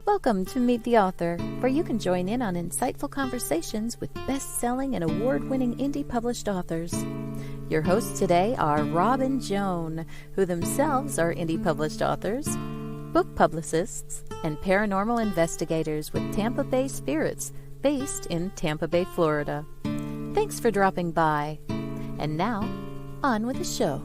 Welcome to Meet the Author, where you can join in on insightful conversations with best-selling and award-winning indie published authors. Your hosts today are Rob and Joan, who themselves are indie published authors, book publicists, and paranormal investigators with Tampa Bay Spirits, based in Tampa Bay, Florida. Thanks for dropping by. And now, on with the show.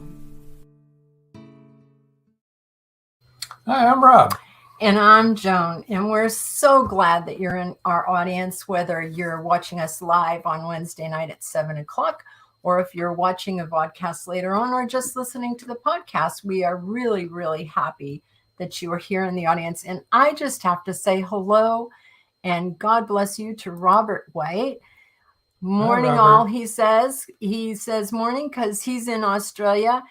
Hi, I'm Rob. And I'm Joan, and we're so glad that you're in our audience, whether you're watching us live on Wednesday night at 7 o'clock, or if you're watching a podcast later on, or just listening to the podcast. We are really, really happy that you are here in the audience. And I just have to say hello and God bless you to Robert White. Morning, all, he says. He says morning because he's in Australia.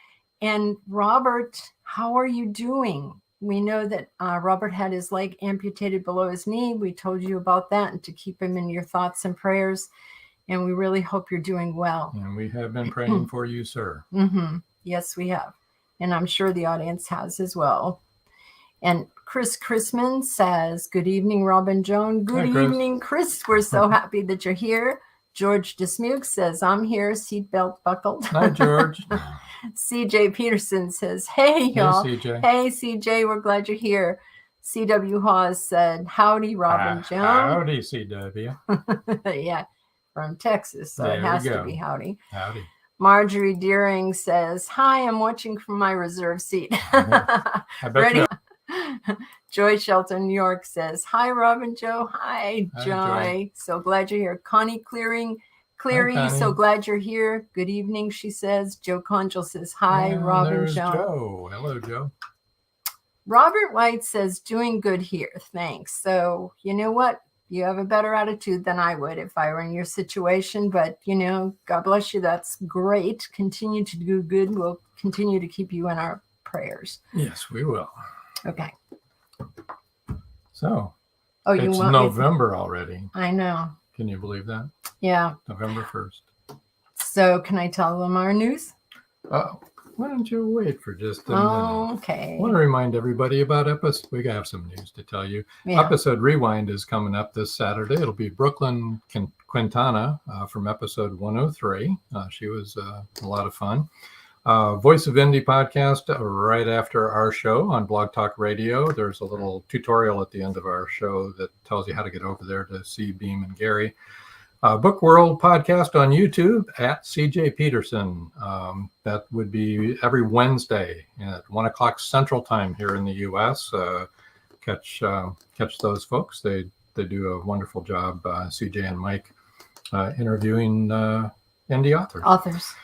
And Robert, how are you doing? We know that Robert had his leg amputated below his knee. We told you about that and to keep him in your thoughts and prayers. And we really hope you're doing well. And we have been praying for you, sir. Mm-hmm. Yes, we have. And I'm sure the audience has as well. And Chris Chrisman says, good evening, Rob and Joan. Good evening, Chris. We're so happy that you're here. George Dismuke says, I'm here, seatbelt buckled. Hi, George. CJ Peterson says, hey, y'all. Hey, CJ. Hey, CJ, we're glad you're here. CW Hawes said, howdy, Rob and Joan. Howdy, CW. Yeah, from Texas, so it has to be howdy. Howdy. Marjorie Deering says, hi, I'm watching from my reserve seat. I bet Ready? you. Joy Shelton, New York says, hi, Rob and Joe. Hi, Joy. So glad you're here. Connie Cleary, Hi, so glad you're here. Good evening, she says. Joe Conjal says, hi, Rob and Joe. Joe. Hello, Joe. Robert White says, doing good here. Thanks. So, you know what? You have a better attitude than I would if I were in your situation. But, you know, God bless you. That's great. Continue to do good. We'll continue to keep you in our prayers. Yes, we will. Okay. So, you it's want November already. I know. Can you believe that? Yeah. November 1st. So can I tell them our news? Why don't you wait for just a minute? Okay. I want to remind everybody about episode. We have some news to tell you. Yeah. Episode Rewind is coming up this Saturday. It'll be Brooklyn Quintana from episode 103. She was a lot of fun. Voice of Indie podcast right after our show on Blog Talk Radio. There's a little tutorial at the end of our show that tells you how to get over there to see Beam and Gary. Book World podcast on YouTube at CJ Peterson. That would be every Wednesday at 1 o'clock Central Time here in the U.S. Catch those folks. They do a wonderful job, CJ and Mike, interviewing indie authors.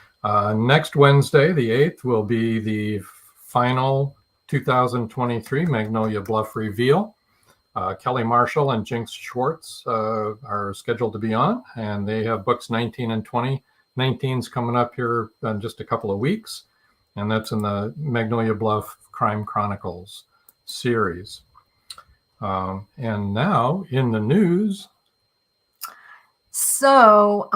Next Wednesday, the 8th, will be the final 2023 Magnolia Bluff reveal. Kelly Marshall and Jinx Schwartz are scheduled to be on, and they have books 19 and 20. 19's coming up here in just a couple of weeks, and that's in the Magnolia Bluff Crime Chronicles series. And now in the news. So,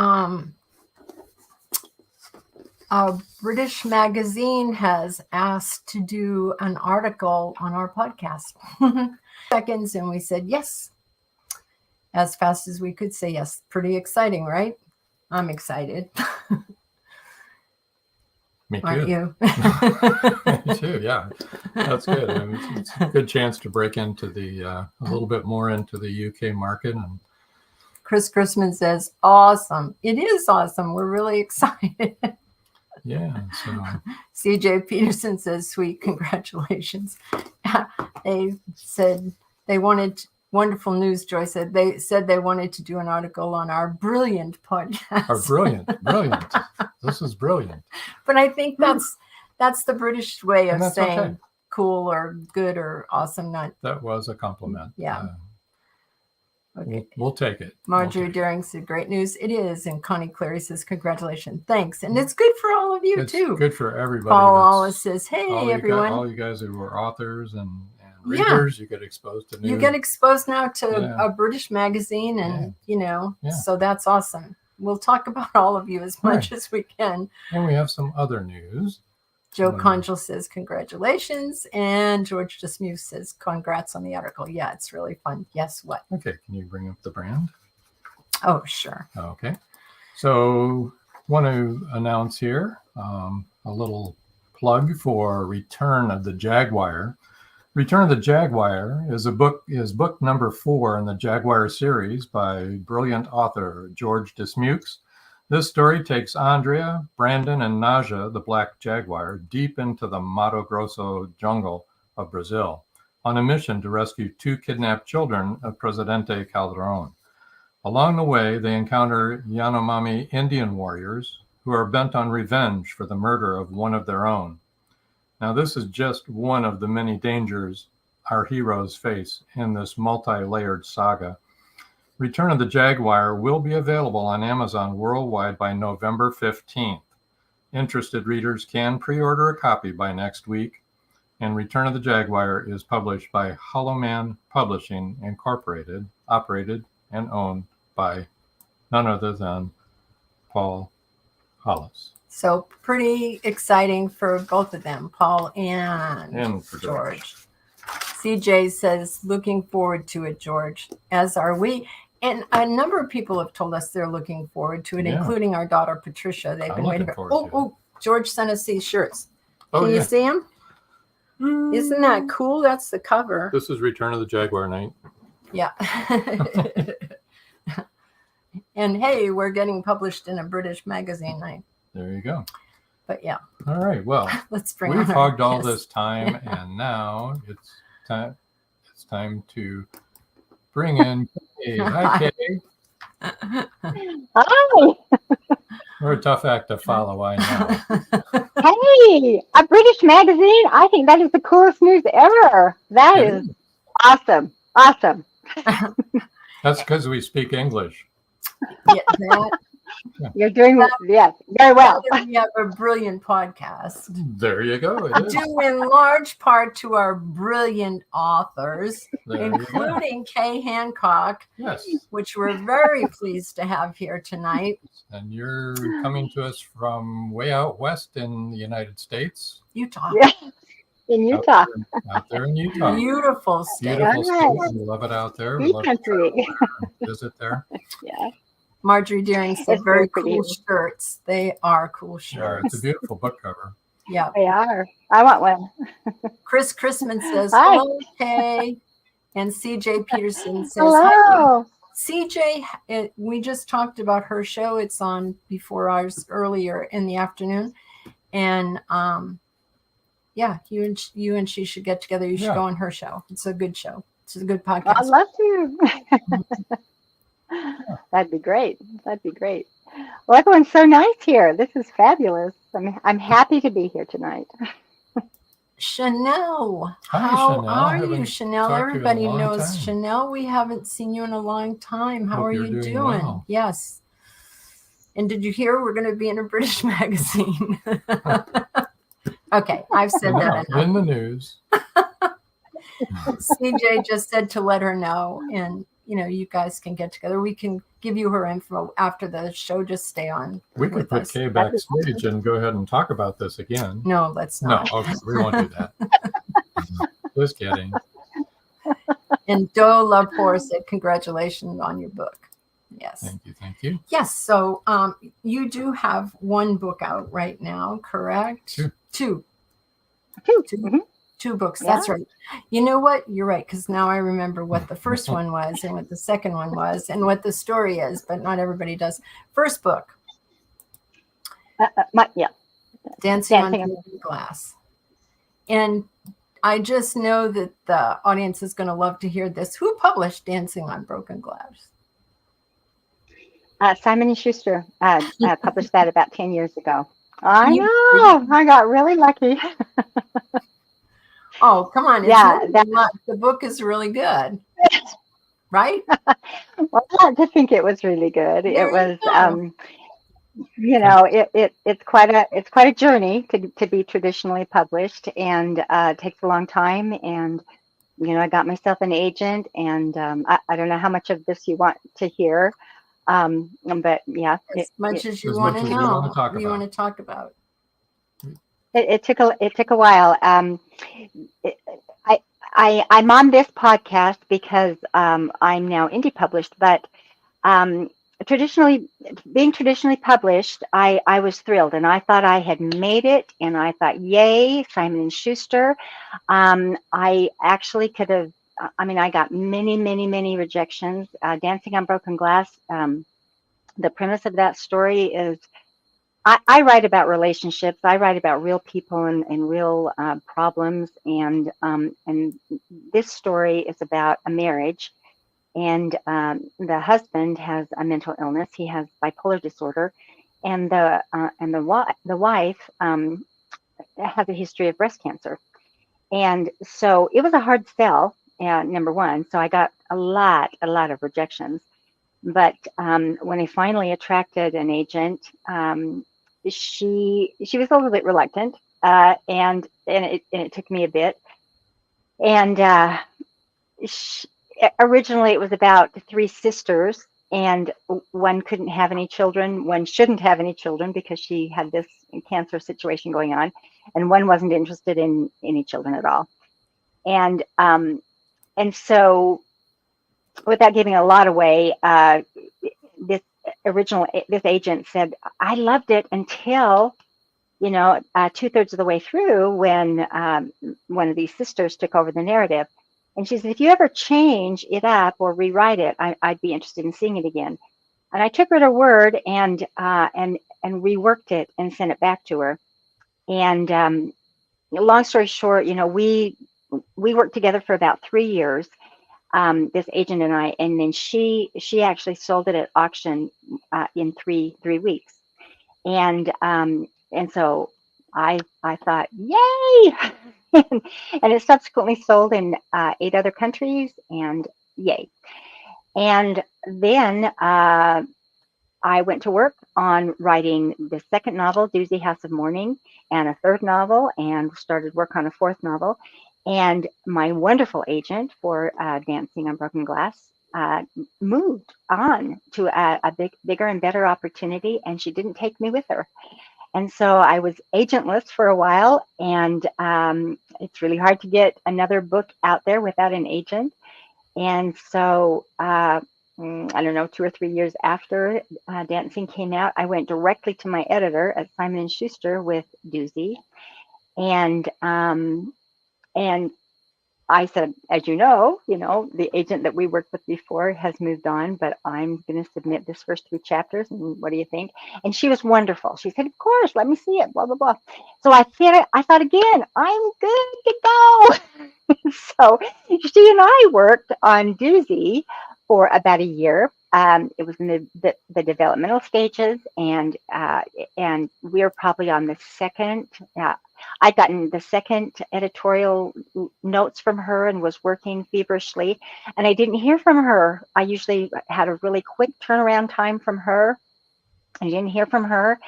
a British magazine has asked to do an article on our podcast. Seconds, and we said yes, as fast as we could say yes. Pretty exciting, right? I'm excited. Me aren't too. you? Me too. Yeah, that's good. I mean, it's a good chance to break into the a little bit more into the UK market. And Chris Chrisman says, awesome. It is awesome. We're really excited. yeah, so CJ Peterson says, sweet, congratulations. They said they wanted wonderful news, Joy said. They said they wanted to do an article on our brilliant podcast. brilliant. This is brilliant. But I think that's the British way of And that's saying okay. cool or good or awesome. Not That was a compliment. Yeah. Okay. We'll take it. Marjorie Daring said, great news. It is. And Connie Clary says, congratulations. Thanks. And it's good for all of you, It's too. good for everybody. Paul Wallace says, hey, everyone. All you guys who were authors and readers, you get exposed to new. You get exposed now to a British magazine and, so that's awesome. We'll talk about all of you as much as we can. And we have some other news. Joe Conjal says, congratulations. And George Dismuse says, congrats on the article. Yeah, it's really fun. Yes, what? Okay, can you bring up the brand? Oh, sure. Okay. So want to announce here a little plug for Return of the Jaguar. Return of the Jaguar is book number 4 in the Jaguar series by brilliant author George Dismukes. This story takes Andrea, Brandon, and Naja, the black jaguar, deep into the Mato Grosso jungle of Brazil on a mission to rescue 2 kidnapped children of Presidente Calderon. Along the way, they encounter Yanomami Indian warriors who are bent on revenge for the murder of one of their own. Now, this is just one of the many dangers our heroes face in this multi-layered saga. Return of the Jaguar will be available on Amazon worldwide by November 15th. Interested readers can pre-order a copy by next week. And Return of the Jaguar is published by Hollowman Publishing Incorporated, operated and owned by none other than Paul Hollis. So pretty exciting for both of them, Paul and George. CJ says, looking forward to it, George, as are we. And a number of people have told us they're looking forward to it, including our daughter, Patricia. They've been waiting for George sent us these shirts. Can you see them? Isn't that cool? That's the cover. This is Return of the Jaguar night. Yeah. And hey, we're getting published in a British magazine night. There you go. But yeah. All right. Well, we've hogged all this time, and now it's time to bring in Kay. Hi, Kay. Hi. We're a tough act to follow, I know. Hey, a British magazine. I think that is the coolest news ever. That is awesome. Awesome. That's because we speak English. Yeah, you're doing very well. We have a brilliant podcast. There you go. It is. Due in large part to our brilliant authors, including Kay Hancock, which we're very pleased to have here tonight. And you're coming to us from way out west in the United States. Utah. Yeah. In Utah. Out there in Utah. Beautiful state. Beautiful state. We love it out there. We love country. to visit there. Yeah. Marjorie Deering said very cool shirts. They are cool shirts. Sure, it's a beautiful book cover. Yeah. They are. I want one. Chris Chrisman says, hi. hello, Kay. And CJ Peterson says, hello. Hi. CJ, we just talked about her show. It's on before ours earlier in the afternoon. And you and she should get together. You should go on her show. It's a good show. It's a good podcast. I'd love to. That'd be great. That'd be great. Well, everyone's so nice here. This is fabulous. I'm happy to be here tonight. Chanel. Hi, how Chanel. are you, Chanel? Everybody knows time. Chanel. We haven't seen you in a long time. How are you doing? Well. Yes. And did you hear we're going to be in a British magazine? Okay, I've said that enough. In the news. CJ just said to let her know, and you guys can get together. We can give you her info after the show. Just stay on. We could put Kay backstage and go ahead and talk about this again. No, let's not. No, okay, we won't do that. Just kidding. And Doe Laporte said, congratulations on your book. Yes. Thank you. Yes. So you do have one book out right now, correct? Two. Mhm. Two books. Yeah. That's right. You know what? You're right, because now I remember what the first one was and what the second one was and what the story is, but not everybody does. First book, Yeah. Dancing on Dancing. Broken Glass. And I just know that the audience is going to love to hear this. Who published Dancing on Broken Glass? Simon & Schuster published that about 10 years ago. I know. I got really lucky. Oh, come on. Yeah, The book is really good. Right? Well, I like to think it was really good. There It was, you it's quite a journey to be traditionally published, and takes a long time. And I got myself an agent, and I don't know how much of this you want to hear, but yeah, as much as you as want much to as we know, want to talk what you about. want to talk about. it took a while. I'm on this podcast because I'm now indie published, but being traditionally published, I was thrilled, and I thought I had made it, and I thought, yay, Simon and Schuster. I actually could have. I mean, I got many rejections. Dancing on Broken Glass. The premise of that story is, I write about relationships. I write about real people and real problems, and this story is about a marriage. And the husband has a mental illness. He has bipolar disorder, and the wife has a history of breast cancer. And so it was a hard sell, number one. So I got a lot of rejections. But when I finally attracted an agent, she was a little bit reluctant, and it took me a bit. And originally it was about three sisters, and one couldn't have any children. One shouldn't have any children because she had this cancer situation going on, and one wasn't interested in any children at all. And so, without giving a lot away, this agent said, I loved it until 2/3 of the way through, when one of these sisters took over the narrative. And she said, if you ever change it up or rewrite it, I'd be interested in seeing it again. And I took her at her word and reworked it and sent it back to her. And long story short, we worked together for about 3 years, this agent and I, and then she actually sold it at auction in three weeks. And so I thought, yay! and it subsequently sold in 8 other countries, and yay. And then I went to work on writing the second novel, Doozy House of Mourning, and a third novel, and started work on a fourth novel. And my wonderful agent for Dancing on Broken Glass moved on to a bigger and better opportunity, and she didn't take me with her. And so I was agentless for a while, and it's really hard to get another book out there without an agent. And so, I don't know, 2 or 3 years after Dancing came out, I went directly to my editor at Simon & Schuster with Doozy. And I said, as you know, the agent that we worked with before has moved on, but I'm going to submit this first 3 chapters. And what do you think? And she was wonderful. She said, of course, let me see it, blah, blah, blah. So I thought again, I'm good to go. So she and I worked on Doozy for about a year. It was in the developmental stages, and we're probably on the second. I'd gotten the second editorial notes from her and was working feverishly, and I didn't hear from her. I usually had a really quick turnaround time from her. I didn't hear from her,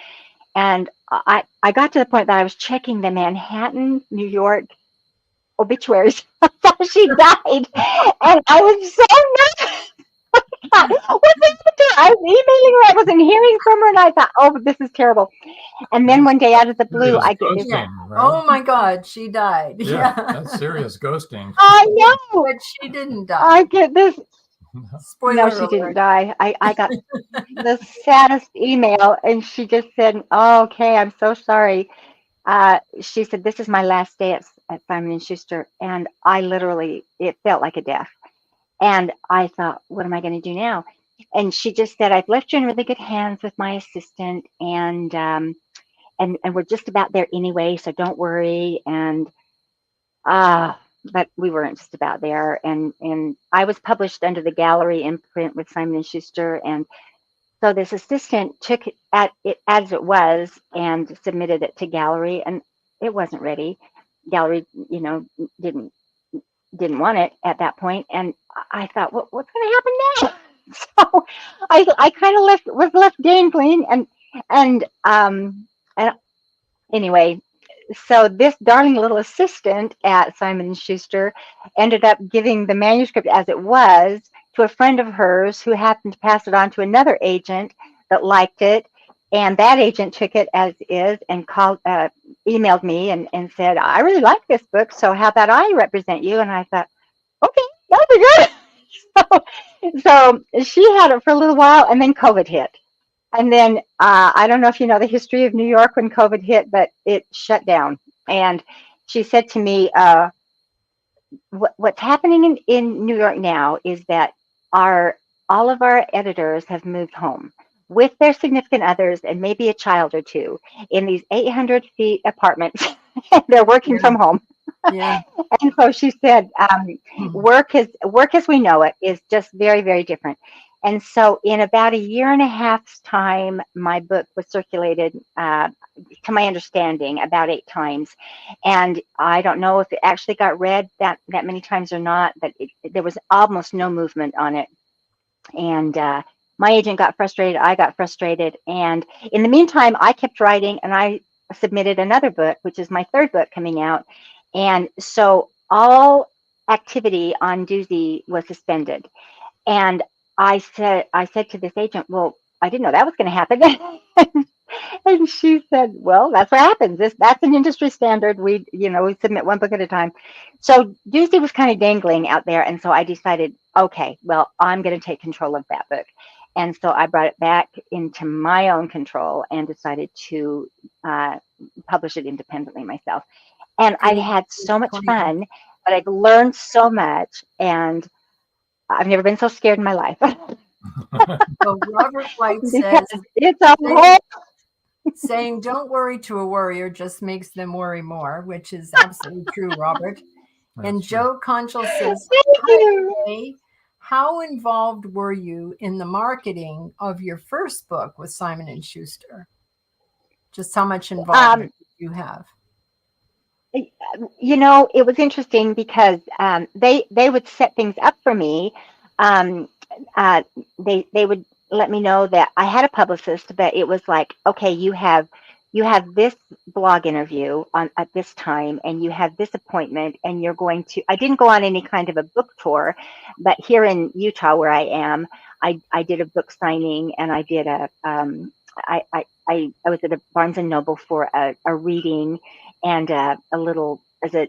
and I got to the point that I was checking the Manhattan, New York obituaries. I thought she died, and I was so nervous. I was emailing her. I wasn't hearing from her, and I thought, oh, this is terrible. And then one day, out of the blue, I get this. Ghosting, right? Oh my God, she died. Yeah, that's serious ghosting. I know, But she didn't die. I get this. Spoiler No, she alert. didn't die. I got the saddest email, and she just said, oh, okay, I'm so sorry. She said, this is my last day at Simon & Schuster. And I literally, it felt like a death. And I thought, what am I going to do now? And she just said, I've left you in really good hands with my assistant, and we're just about there anyway, so don't worry. And but we weren't just about there. And I was published under the Gallery imprint with Simon & Schuster, and so this assistant took it as it was and submitted it to Gallery, and it wasn't ready. Gallery, didn't want it at that point, and I thought, what's going to happen now? So I kind of was left dangling, and anyway, so this darling little assistant at Simon & Schuster ended up giving the manuscript as it was to a friend of hers who happened to pass it on to another agent that liked it. And that agent took it as is and emailed me and said, I really like this book, so how about I represent you? And I thought, okay, that'll be good. So she had it for a little while, and then COVID hit. And then I don't know if you know the history of New York when COVID hit, but it shut down. And she said to me, what's happening in New York now is that all of our editors have moved home with their significant others and maybe a child or two in these 800 feet apartments. They're working from home. Yeah. And so she said, work as we know it is just very, very different. And so in about a year and a half's time, my book was circulated, to my understanding, about 8 times. And I don't know if it actually got read that many times or not, but there was almost no movement on it. And my agent got frustrated. I got frustrated. And in the meantime, I kept writing, and I submitted another book, which is my 3rd book coming out. And so all activity on Doozy was suspended. And I said to this agent, well, I didn't know that was going to happen. And she said, well, that's what happens. That's an industry standard. We submit 1 book at a time. So Doozy was kind of dangling out there. And so I decided, okay, well, I'm going to take control of that book. And so I brought it back into my own control and decided to publish it independently myself. And I've had so much fun, but I've learned so much, and I've never been so scared in my life. So Robert White says, it's a whole saying don't worry to a worrier just makes them worry more, which is absolutely true, Robert. And Joe Conchal says, hi, how involved were you in the marketing of your first book with Simon & Schuster? Just how much involvement did you have? It was interesting because they would set things up for me. They would let me know that I had a publicist, but it was like, okay, you have this blog interview at this time, and you have this appointment, and you're going to. I didn't go on any kind of a book tour, but here in Utah, where I am, I did a book signing, and I did I was at a Barnes and Noble for a reading, and a little as a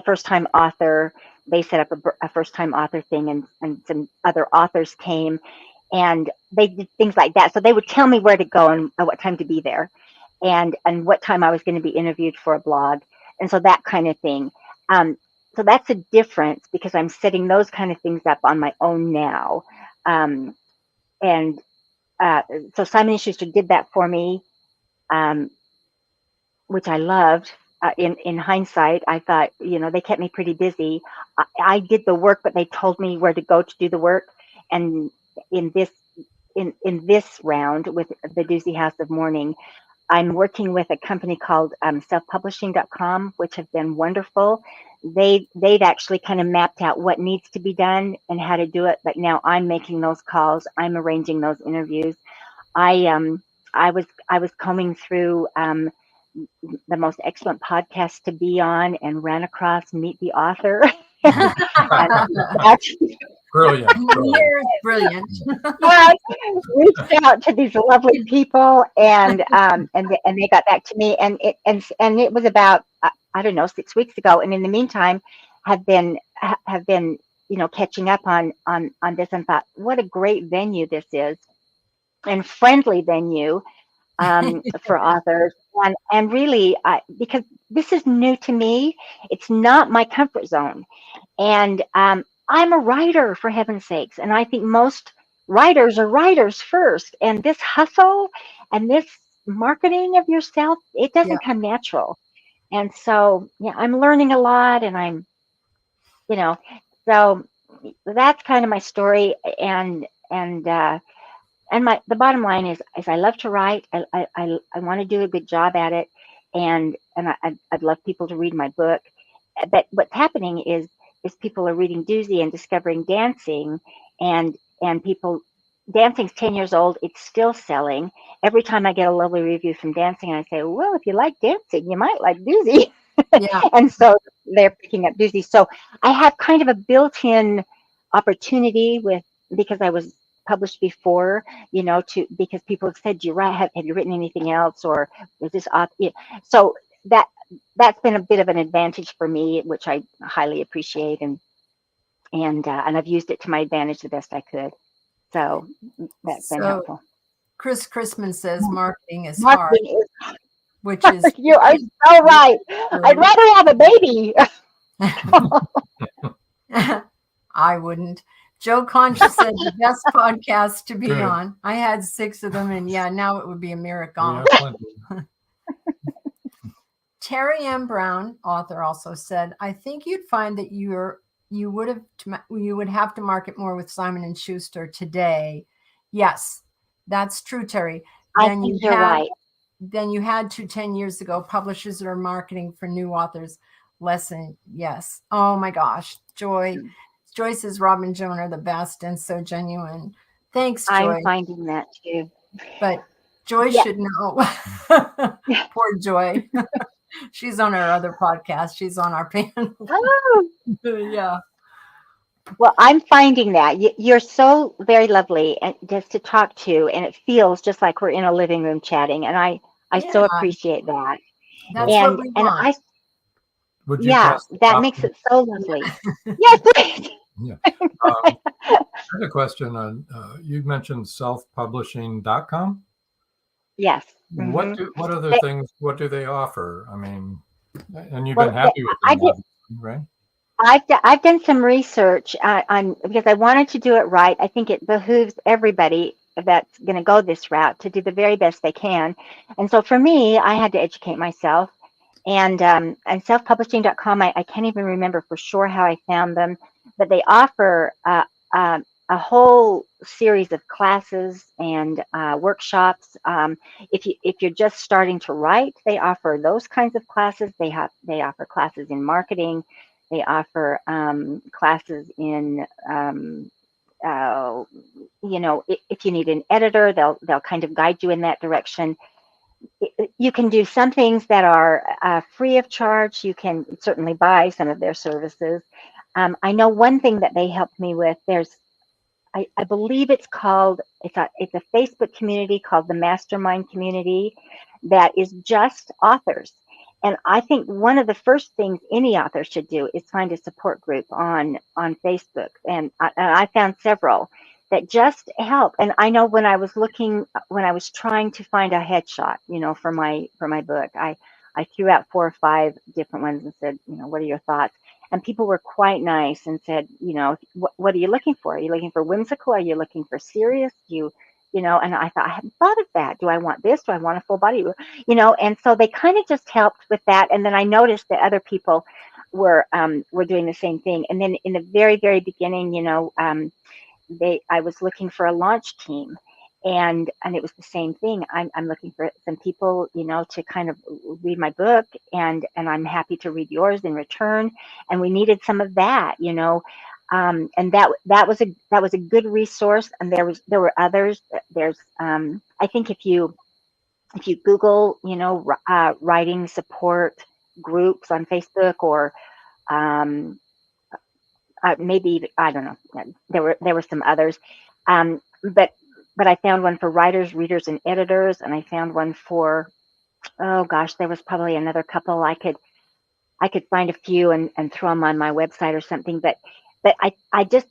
first time author. They set up a first time author thing, and some other authors came, and they did things like that. So they would tell me where to go and at what time to be there, and what time I was going to be interviewed for a blog, and so that kind of thing. So that's a difference because I'm setting those kind of things up on my own now, and so Simon & Schuster did that for me, which I loved. In hindsight, I thought, they kept me pretty busy. I did the work, but they told me where to go to do the work. And in this round with the Doozy House of Mourning, I'm working with a company called selfpublishing.com, which have been wonderful. They've actually kind of mapped out what needs to be done and how to do it. But now I'm making those calls. I'm arranging those interviews. I was combing through the most excellent podcast to be on and ran across Meet the Author. Brilliant. Brilliant. Reached out to these lovely people, and they got back to me, and it was about I don't know 6 weeks ago, and in the meantime have been catching up on this, and thought, what a great venue this is, and friendly venue for authors. And really, because this is new to me, it's not my comfort zone. And I'm a writer, for heaven's sakes. And I think most writers are writers first. And this hustle and this marketing of yourself, it doesn't come natural. And so, yeah, I'm learning a lot, and so that's kind of my story. And the bottom line is I love to write. I want to do a good job at it, and I'd love people to read my book. But what's happening is people are reading Doozy and discovering dancing, and people. Dancing's 10 years old. It's still selling. Every time I get a lovely review from dancing, I say, well, if you like dancing, you might like Doozy. Yeah. And so they're picking up Doozy. So I have kind of a built-in opportunity because I was published before, because people have said, have you written anything else, or is this so that's been a bit of an advantage for me, which I highly appreciate, and I've used it to my advantage the best I could. So that's been helpful. Chris Chrisman says marketing is Marketing hard, which is you are so right. I'd rather have a baby. I wouldn't. Joe Concha said the best podcast to be on. I had 6 of them, and now it would be a miracle. Terry M. Brown, author, also said, I think you'd find that you would have to market more with Simon & Schuster today. Yes, that's true, Terry. I think you're right. Then you had to 10 years ago. Publishers are marketing for new authors. Lesson, yes. Oh my gosh, Joy. Joy says Rob and Joan are the best and so genuine. Thanks, Joy. I'm finding that too. But Joy should know. Poor Joy. She's on our other podcast. She's on our panel. Oh. Yeah. Well, I'm finding that you're so very lovely and just to talk to, and it feels just like we're in a living room chatting, and I so appreciate that. That's what we want. That makes it so lovely. Yes, please. Yeah. I had a question on, you mentioned self-publishing.com. Yes. What other things, what do they offer? I mean, and you've been happy with them, right? I've done some research because I wanted to do it right. I think it behooves everybody that's going to go this route to do the very best they can. And so for me, I had to educate myself. And selfpublishing.com, I can't even remember for sure how I found them, but they offer a whole series of classes and workshops. If you're just starting to write, they offer those kinds of classes. They offer classes in marketing. They offer classes in if you need an editor, they'll kind of guide you in that direction. You can do some things that are free of charge. You can certainly buy some of their services. I know one thing that they helped me with. I believe it's a Facebook community called the Mastermind Community that is just authors. And I think one of the first things any author should do is find a support group on Facebook. And I found several that just help. And I know when I was trying to find a headshot, for my book, I threw out 4 or 5 different ones and said, what are your thoughts? And people were quite nice and said, what are you looking for? Are you looking for whimsical? Are you looking for serious? And I thought, I hadn't thought of that. Do I want this? Do I want a full body? And so they kind of just helped with that. And then I noticed that other people were doing the same thing. And then in the very, very beginning, I was looking for a launch team, and it was the same thing. I'm looking for some people, to kind of read my book, and I'm happy to read yours in return. And we needed some of that, and that was a good resource. And there were others. There's I think if you Google, writing support groups on Facebook, or maybe, I don't know, there were some others, but I found one for writers, readers, and editors, and I found one for, oh gosh, there was probably another couple. I could find a few and throw them on my website or something, but but I just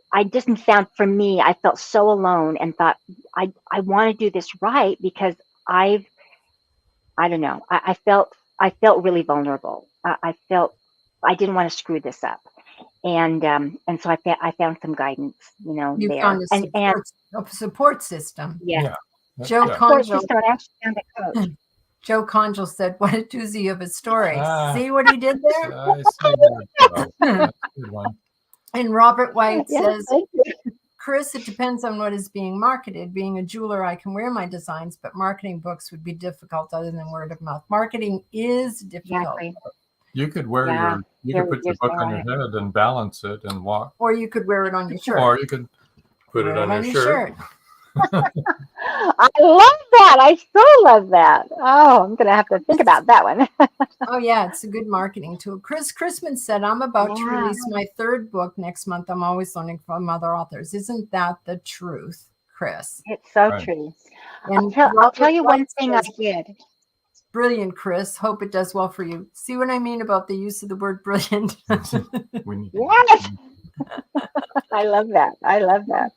found, for me, I felt so alone and thought, I want to do this right, because I don't know, I felt really vulnerable. I felt I didn't want to screw this up. And so I found some guidance, You there. found And a support system. yeah, Joe support Conjo, system. I actually found a coach. Joe Conjo said, "What a doozy of a story." See what he did there? I see that. That's a good one. And Robert White Yeah, says, thank you. Chris, it depends on what is being marketed. Being a jeweler, I can wear my designs, but marketing books would be difficult other than word of mouth. Marketing is difficult. Exactly. You could wear Yeah, you could put your you're book so on your right. head and balance it and walk, Or you could wear it on your shirt. or you could put it Wear on your shirt. I love that. I so love that. Oh, I'm going to have to think about that one. Oh, yeah, it's a good marketing tool. Chris Chrisman said, I'm about to Yeah. release my third book next month. I'm always learning from other authors. Isn't that the truth, Chris? It's so Right. true. And I'll tell you one White thing I says, did. brilliant, Chris. Hope it does well for you. See what I mean about the use of the word brilliant? We need, Yes. I love that. I love that.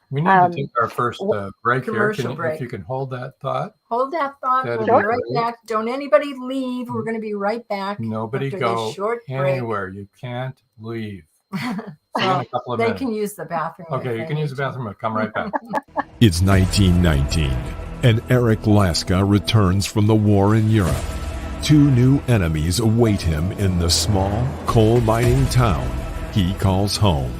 we need to take our first break here. Commercial break. If you can hold that thought. Hold that thought. That'd We'll be be right great. back. Don't anybody leave. We're going to be right back. Nobody after go this short break. anywhere. You can't leave. See you in Well, a couple of they minutes. can use the bathroom. Okay, if you they can use need the bathroom. I'll come right back. It's 1919, and Eric Laska returns from the war in Europe. Two new enemies await him in the small coal mining town he calls home.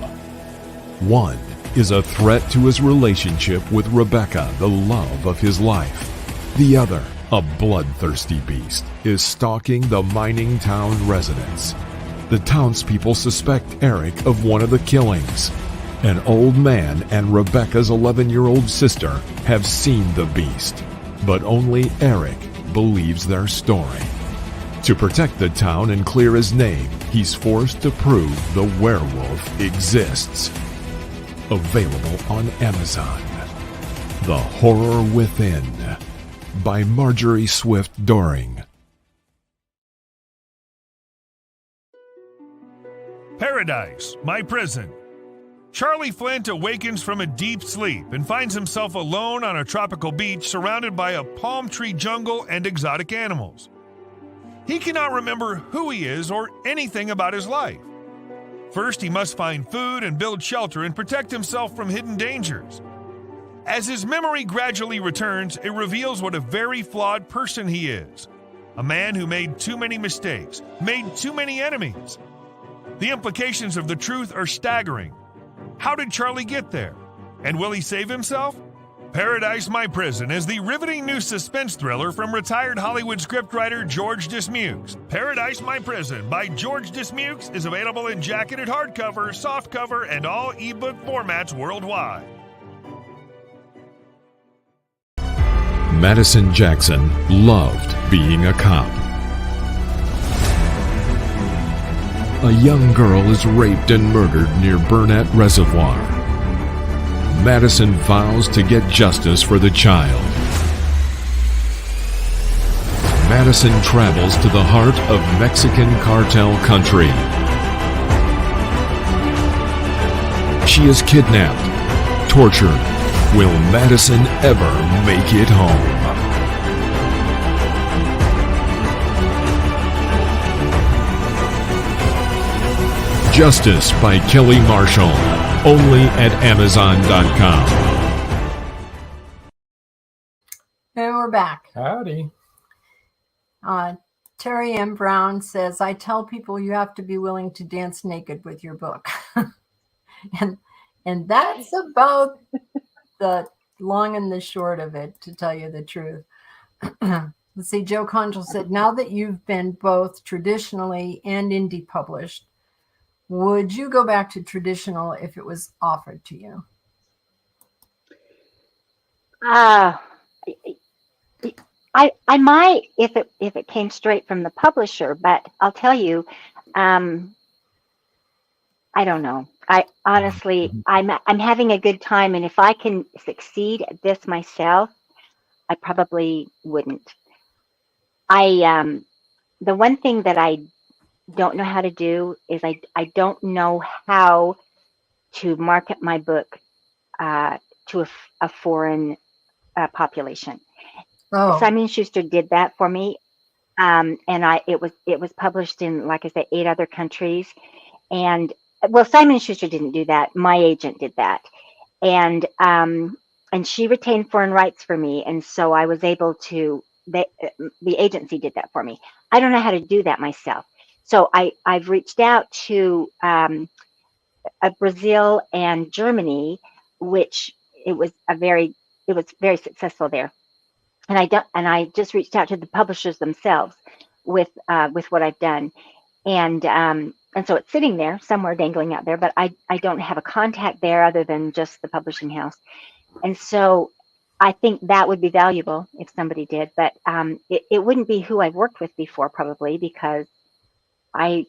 One is a threat to his relationship with Rebecca, the love of his life. The other, a bloodthirsty beast, is stalking the mining town residents. The townspeople suspect Eric of one of the killings. An old man and Rebecca's 11-year-old sister have seen the beast, but only Eric believes their story. To protect the town and clear his name, he's forced to prove the werewolf exists. Available on Amazon. The Horror Within by Marjorie Swift Doring. Paradise, my prison. Charlie Flint awakens from a deep sleep and finds himself alone on a tropical beach surrounded by a palm tree jungle and exotic animals. He cannot remember who he is or anything about his life. First, he must find food and build shelter and protect himself from hidden dangers. As his memory gradually returns, it reveals what a very flawed person he is. A man who made too many mistakes, made too many enemies. The implications of the truth are staggering. How did Charlie get there? And will he save himself? Paradise, My Prison is the riveting new suspense thriller from retired Hollywood scriptwriter George Dismukes. Paradise, My Prison by George Dismukes is available in jacketed hardcover, softcover, and all ebook formats worldwide. Madison Jackson loved being a cop. A young girl is raped and murdered near Burnett Reservoir. Madison vows to get justice for the child. Madison travels to the heart of Mexican cartel country. She is kidnapped, tortured. Will Madison ever make it home? Justice by Kelly Marshall. Only at Amazon.com. And we're back. Howdy. Terry M. Brown says, I tell people you have to be willing to dance naked with your book. and that's about the long and the short of it, to tell you the truth. Let's see, Joe Conjal said, now that you've been both traditionally and indie published, would you go back to traditional if it was offered to you? I might if it came straight from the publisher, but I'll tell you, I don't know. I honestly, I'm having a good time, and if I can succeed at this myself, I probably wouldn't. The one thing that I don't know how to do is I don't know how to market my book to a foreign population. Oh, Simon Schuster did that for me, and it was published in, like I said, 8 other countries. And well, Simon Schuster didn't do that. My agent did that, and she retained foreign rights for me, and so I was able to. The agency did that for me. I don't know how to do that myself, so I've reached out to Brazil and Germany, which it was very successful there. And I just reached out to the publishers themselves with what I've done, and so it's sitting there somewhere dangling out there, but I don't have a contact there other than just the publishing house. And so I think that would be valuable if somebody did, but it wouldn't be who I've worked with before, probably, because I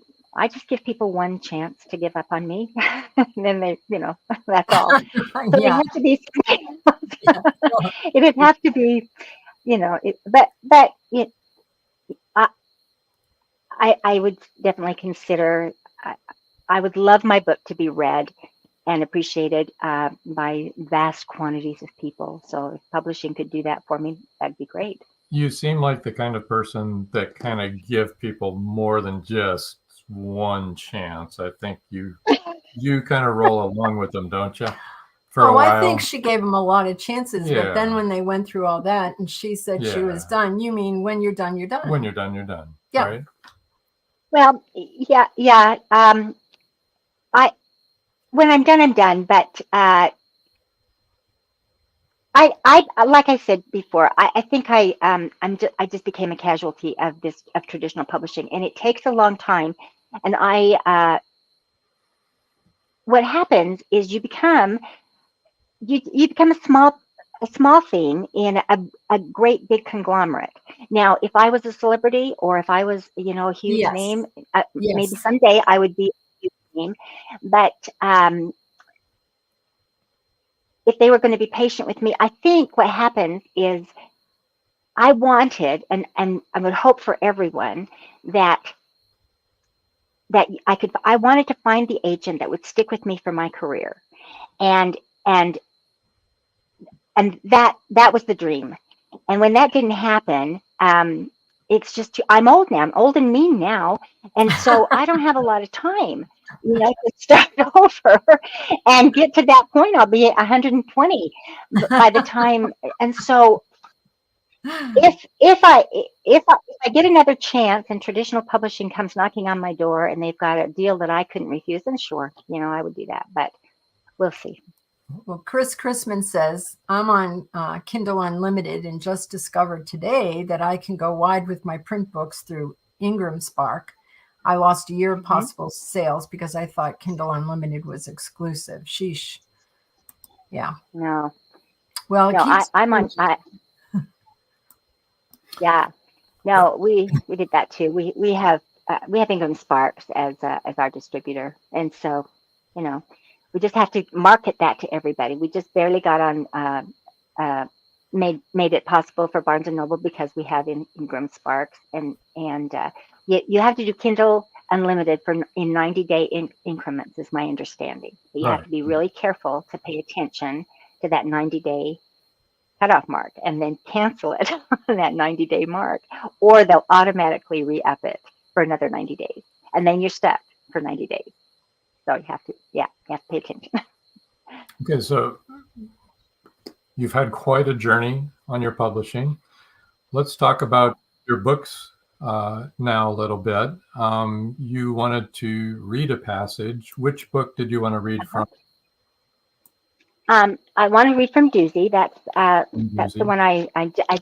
just give people one chance to give up on me, and then they, that's all. So they yeah. have to be. Yeah. It would have to be, but I would definitely consider. I would love my book to be read and appreciated by vast quantities of people. So if publishing could do that for me, that'd be great. You seem like the kind of person that kind of give people more than just one chance. I think you kind of roll along with them, don't you? For a while. I think she gave them a lot of chances, Yeah. but then when they went through all that and she said she was done, you mean when you're done, you're done. When you're done, you're done. Yeah. Right? Well, yeah. When I'm done, I'm done. But I like I said before, I think I just became a casualty of traditional publishing, and it takes a long time. And what happens is you become a small thing in a great big conglomerate. Now, if I was a celebrity, or if I was a huge Yes. name, Yes. maybe someday I would be a huge name. But if they were going to be patient with me, I think what happens is I wanted, and I would hope for everyone, that I wanted to find the agent that would stick with me for my career, and that was the dream. And when that didn't happen, it's just I'm old now. I'm old and mean now, and so I don't have a lot of time, to start over and get to that point. I'll be at 120 by the time, and so if I get another chance and traditional publishing comes knocking on my door and they've got a deal that I couldn't refuse, then sure, I would do that. But we'll see. Well, Chris Chrisman says, I'm on Kindle Unlimited and just discovered today that I can go wide with my print books through Ingram Spark. I lost a year of possible sales because I thought Kindle Unlimited was exclusive. Sheesh. Yeah. No. Well, I'm on. Yeah. No, we did that too. We have Ingram Sparks as our distributor, and so we just have to market that to everybody. We just barely got on, made it possible for Barnes and Noble because we have Ingram Sparks, and you have to do Kindle Unlimited in 90-day increments, is my understanding. But you have to be really careful to pay attention to that 90-day cutoff mark, and then cancel it on that 90-day mark, or they'll automatically re-up it for another 90 days, and then you're stuck for 90 days. So you have to pay attention. Okay, so you've had quite a journey on your publishing. Let's talk about your books now a little bit. You wanted to read a passage. Which book did you want to read from? I want to read from Doozy. That's the one I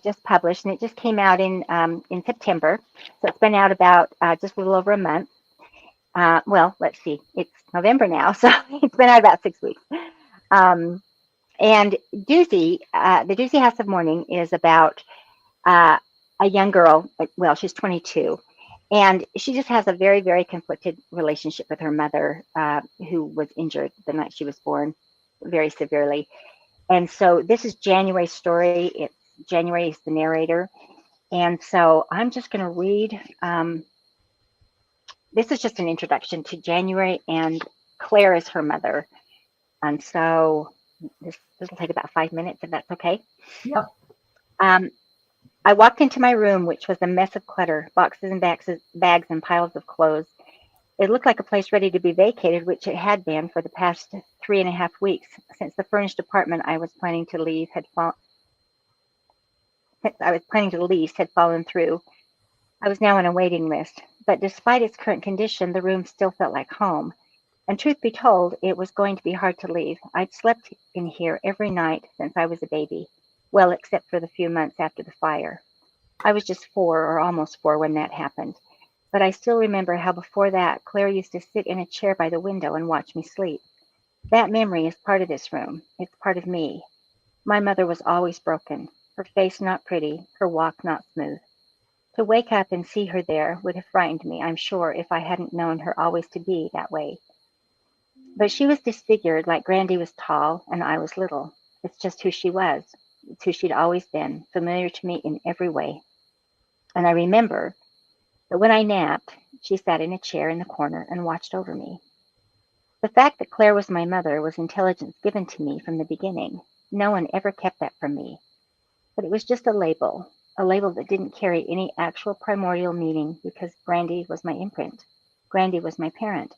just published, and it just came out in September. So it's been out about just a little over a month. Well, let's see. It's November now, so it's been out about 6 weeks. And Doozy, the Doozy House of Mourning, is about a young girl. Well, she's 22, and she just has a very, very conflicted relationship with her mother, who was injured the night she was born, very severely. And so this is January's story. January is the narrator, and so I'm just going to read. This is just an introduction to January, and Claire is her mother. And so this will take about 5 minutes, if that's okay. Yep. I walked into my room, which was a mess of clutter, boxes and bags and piles of clothes. It looked like a place ready to be vacated, which it had been for the past 3.5 weeks, since the furnished apartment I was planning to lease had fallen through. I was now on a waiting list, but despite its current condition, the room still felt like home. And truth be told, it was going to be hard to leave. I'd slept in here every night since I was a baby, well, except for the few months after the fire. I was just 4 or almost 4 when that happened. But I still remember how before that, Claire used to sit in a chair by the window and watch me sleep. That memory is part of this room. It's part of me. My mother was always broken, her face not pretty, her walk not smooth. To wake up and see her there would have frightened me, I'm sure, if I hadn't known her always to be that way. But she was disfigured, like Grandy was tall and I was little. It's just who she was. It's who she'd always been, familiar to me in every way. And I remember that when I napped, she sat in a chair in the corner and watched over me. The fact that Claire was my mother was intelligence given to me from the beginning. No one ever kept that from me. But it was just a label that didn't carry any actual primordial meaning because Grandy was my imprint. Grandy was my parent.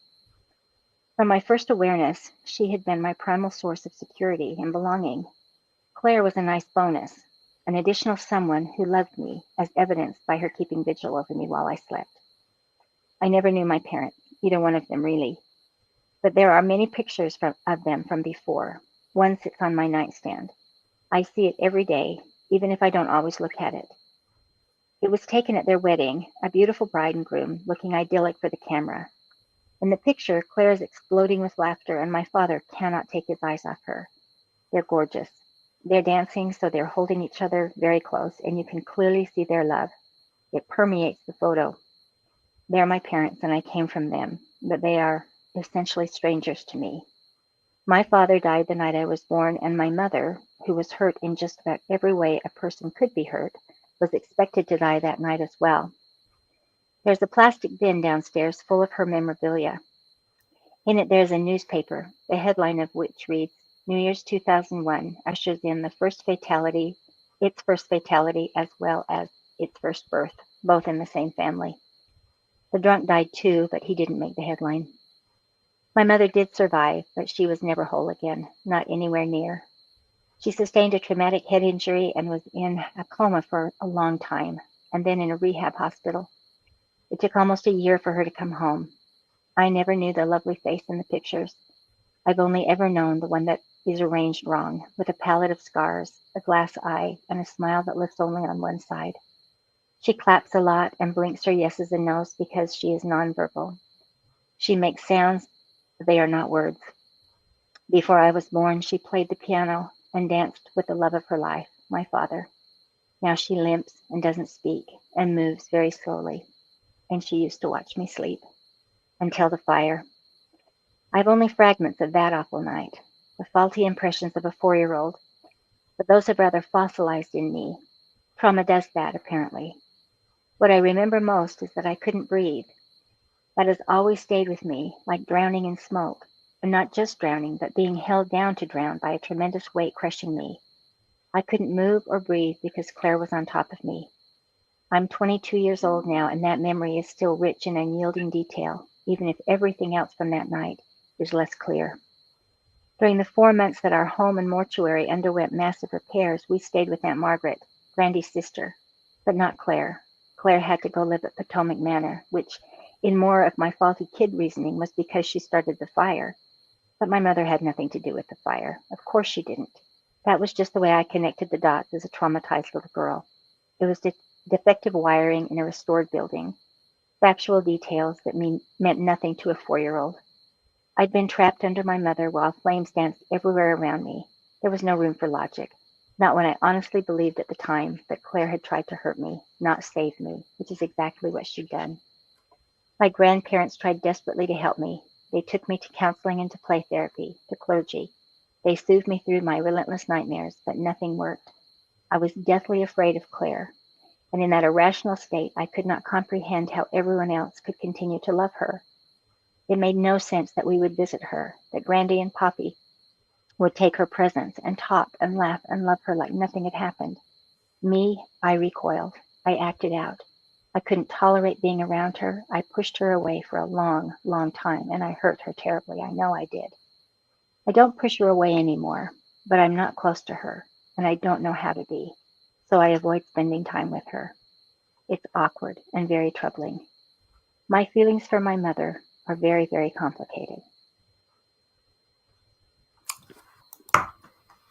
From my first awareness, she had been my primal source of security and belonging. Claire was a nice bonus, an additional someone who loved me, as evidenced by her keeping vigil over me while I slept. I never knew my parents, either one of them really, but there are many pictures of them from before. One sits on my nightstand. I see it every day, even if I don't always look at it. It was taken at their wedding, a beautiful bride and groom, looking idyllic for the camera. In the picture, Claire is exploding with laughter, and my father cannot take his eyes off her. They're gorgeous. They're dancing, so they're holding each other very close, and you can clearly see their love. It permeates the photo. They're my parents, and I came from them, but they are essentially strangers to me. My father died the night I was born, and my mother, who was hurt in just about every way a person could be hurt, was expected to die that night as well. There's a plastic bin downstairs full of her memorabilia. In it there's a newspaper, the headline of which reads, New Year's 2001 ushers in its first fatality, as well as its first birth, both in the same family. The drunk died too, but he didn't make the headline. My mother did survive, but she was never whole again, not anywhere near. She sustained a traumatic head injury and was in a coma for a long time, and then in a rehab hospital. It took almost a year for her to come home. I never knew the lovely face in the pictures. I've only ever known the one that is arranged wrong, with a palette of scars, a glass eye, and a smile that lifts only on one side. She claps a lot and blinks her yeses and nos because she is nonverbal. She makes sounds, but they are not words. Before I was born, she played the piano and danced with the love of her life, my father. Now she limps and doesn't speak and moves very slowly. And she used to watch me sleep. Until the fire. I've only fragments of that awful night, the faulty impressions of a 4-year-old, but those have rather fossilized in me. Trauma does that, apparently. What I remember most is that I couldn't breathe. That has always stayed with me, like drowning in smoke, and not just drowning, but being held down to drown by a tremendous weight crushing me. I couldn't move or breathe because Claire was on top of me. I'm 22 years old now, and that memory is still rich in unyielding detail, even if everything else from that night is less clear. During the 4 months that our home and mortuary underwent massive repairs, we stayed with Aunt Margaret, Grandy's sister, but not Claire. Claire had to go live at Potomac Manor, which, in more of my faulty kid reasoning, was because she started the fire. But my mother had nothing to do with the fire. Of course she didn't. That was just the way I connected the dots as a traumatized little girl. It was defective wiring in a restored building, factual details that meant nothing to a 4-year-old. I'd been trapped under my mother while flames danced everywhere around me. There was no room for logic, not when I honestly believed at the time that Claire had tried to hurt me, not save me, which is exactly what she'd done. My grandparents tried desperately to help me. They took me to counseling and to play therapy, to clergy. They soothed me through my relentless nightmares, but nothing worked. I was deathly afraid of Claire. And in that irrational state, I could not comprehend how everyone else could continue to love her. It made no sense that we would visit her, that Grandy and Poppy would take her presence and talk and laugh and love her like nothing had happened. Me, I recoiled. I acted out. I couldn't tolerate being around her. I pushed her away for a long, long time, and I hurt her terribly. I know I did. I don't push her away anymore, but I'm not close to her, and I don't know how to be, so I avoid spending time with her. It's awkward and very troubling. My feelings for my mother are very, very complicated.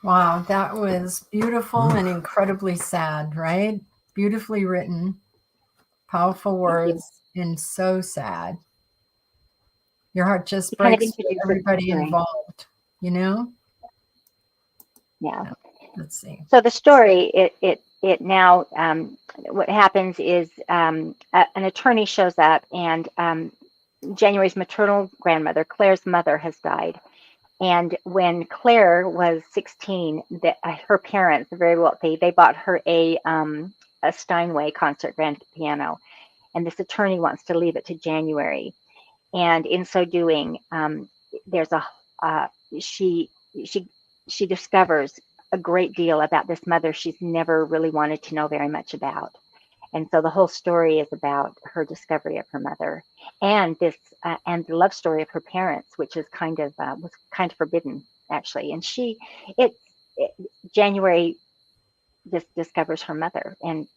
Wow, that was beautiful and incredibly sad, right? Beautifully written, powerful words, and so sad. Your heart just breaks for everybody involved, you know? Yeah. Let's see. So the story, it now, what happens is an attorney shows up, and January's maternal grandmother, Claire's mother, has died. And when Claire was 16, her parents, very wealthy, they bought her a Steinway concert grand piano, and this attorney wants to leave it to January. And in so doing, there's she discovers a great deal about this mother she's never really wanted to know very much about. And so the whole story is about her discovery of her mother, and and the love story of her parents, which is was kind of forbidden, actually. And January just discovers her mother, and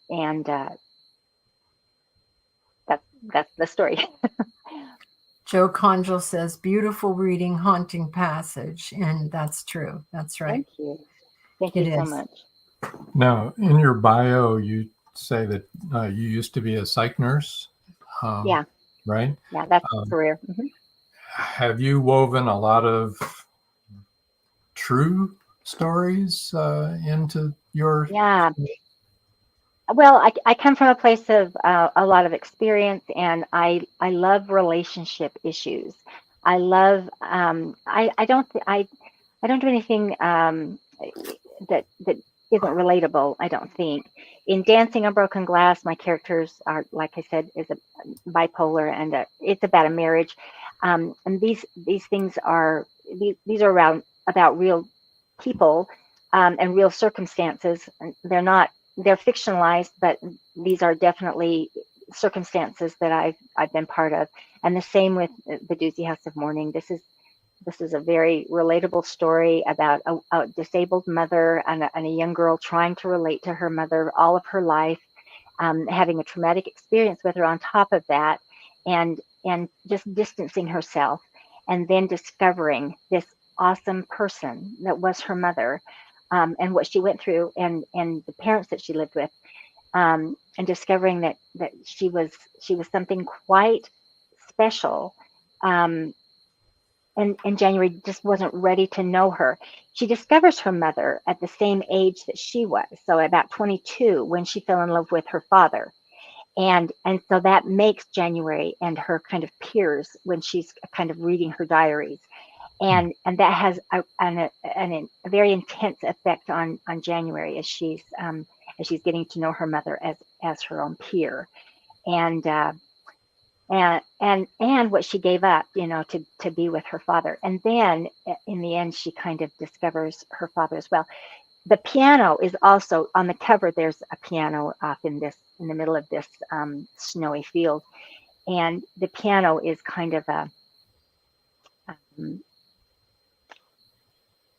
that's the story. Joe Conjal says, beautiful reading, haunting passage. And that's true. That's right. Thank you. Thank you so much. Now, in your bio, you say that you used to be a psych nurse. Yeah. Right? Yeah, that's a career. Mm-hmm. Have you woven a lot of true stories into your... Yeah. Well, I come from a place of a lot of experience, and I love relationship issues. I love I don't do anything that isn't relatable, I don't think. In Dancing on Broken Glass, my characters are, like I said, is a bipolar, and it's about a marriage. And these things are about real people and real circumstances. They're fictionalized, but these are definitely circumstances that I've been part of. And the same with the Doozy House of Mourning. This is a very relatable story about a disabled mother and a young girl trying to relate to her mother all of her life, having a traumatic experience with her on top of that, and just distancing herself, and then discovering this awesome person that was her mother, and what she went through, and the parents that she lived with, and discovering that she was something quite special. And January just wasn't ready to know her. She discovers her mother at the same age that she was, so about 22, when she fell in love with her father. And so that makes January and her kind of peers when she's kind of reading her diaries. And that has a very intense effect on January as she's getting to know her mother as her own peer. And what she gave up, to be with her father. And then in the end, she kind of discovers her father as well. The piano is also on the cover. There's a piano off in the middle of this snowy field. And the piano is kind of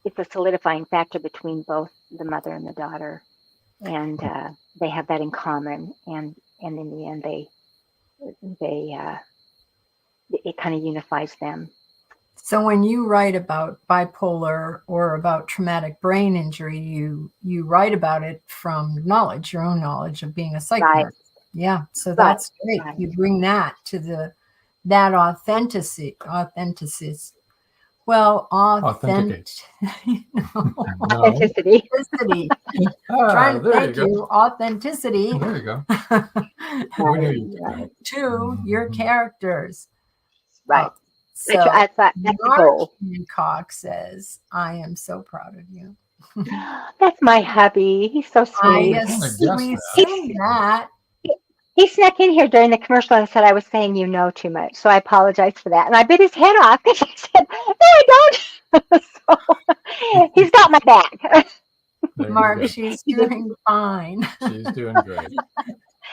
it's a solidifying factor between both the mother and the daughter. And they have that in common. And in the end, it kind of unifies them. So when you write about bipolar or about traumatic brain injury, you write about it from knowledge, your own knowledge of being a psych nurse. Yeah, so that's great. Right. You bring that to that authenticity. Well, authenticity. Authenticity. Thank you. Authenticity. There you go. To your characters. Right. So that's the goal. Hancock says, I am so proud of you. That's my hubby. He's so sweet. We say that. He snuck in here during the commercial and said I was saying you know too much. So I apologize for that. And I bit his head off because he said, no, I don't. So He's got my back. There you Mark, go. she's doing fine. She's doing great.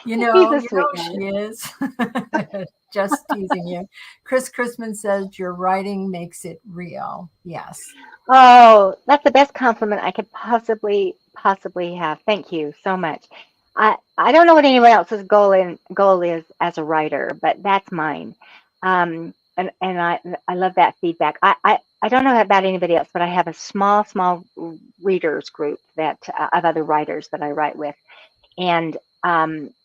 He's a sweet She is. Just teasing you. Chris Chrisman says your writing makes it real. Yes. Oh, that's the best compliment I could possibly have. Thank you so much. I don't know what anyone else's goal is as a writer, but that's mine. And I love that feedback. I don't know about anybody else, but I have a small readers group that of other writers that I write with, and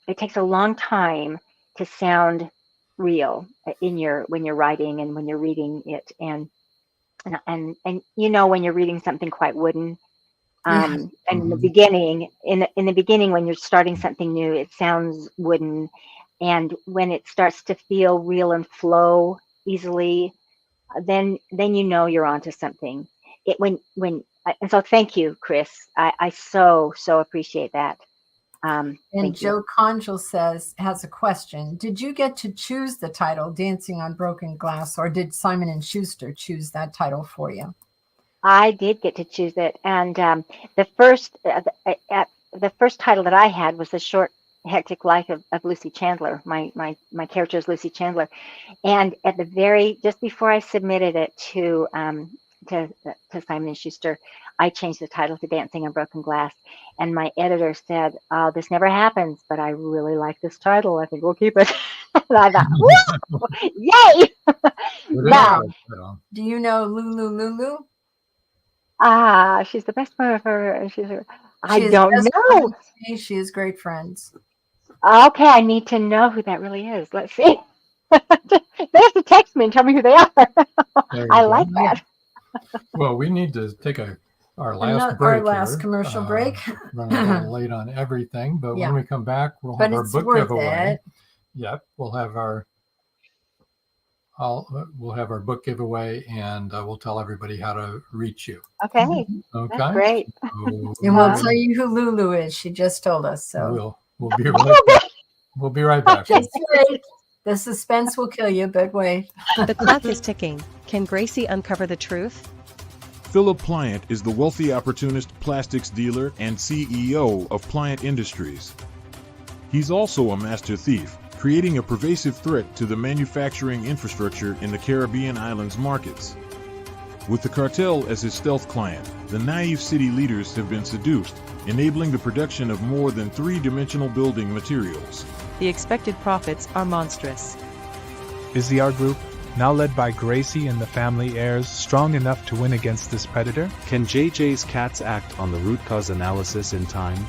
it takes a long time to sound real when you're writing and when you're reading it, and you know when you're reading something quite wooden. And in the beginning, when you're starting something new, it sounds wooden, and when it starts to feel real and flow easily, then you know you're onto something. And so thank you, Chris. I so appreciate that. And Joe Conjal has a question. Did you get to choose the title Dancing on Broken Glass, or did Simon and Schuster choose that title for you? I did get to choose it, and the first title that I had was The Short Hectic Life of Lucy Chandler. My character is Lucy Chandler, and at the just before I submitted it to Simon and Schuster, I changed the title to Dancing on Broken Glass, and my editor said, "Oh, this never happens, but I really like this title. I think we'll keep it." And I thought, "Woo! Yay!" Now, do you know Lulu? She's the best friend of her. I don't know. She is great friends. Okay, I need to know who that really is. Let's see. They have to text me and tell me who they are. I like that. Well, we need to take our last break. Our last commercial break. Running a little late on everything, but when we come back, we'll have our book giveaway. Yep, we'll have our book giveaway, and we'll tell everybody how to reach you. Okay. Okay. That's great. And we'll tell you who Lulu is. She just told us. So we'll be right back. We'll be right back. The suspense will kill you, but wait. The clock is ticking. Can Gracie uncover the truth? Philip Pliant is the wealthy opportunist plastics dealer and CEO of Pliant Industries. He's also a master thief, creating a pervasive threat to the manufacturing infrastructure in the Caribbean islands markets. With the cartel as his stealth client, the naive city leaders have been seduced, enabling the production of more than three-dimensional building materials. The expected profits are monstrous. Is the art group, now led by Gracie and the family heirs, strong enough to win against this predator? Can JJ's cats act on the root cause analysis in time?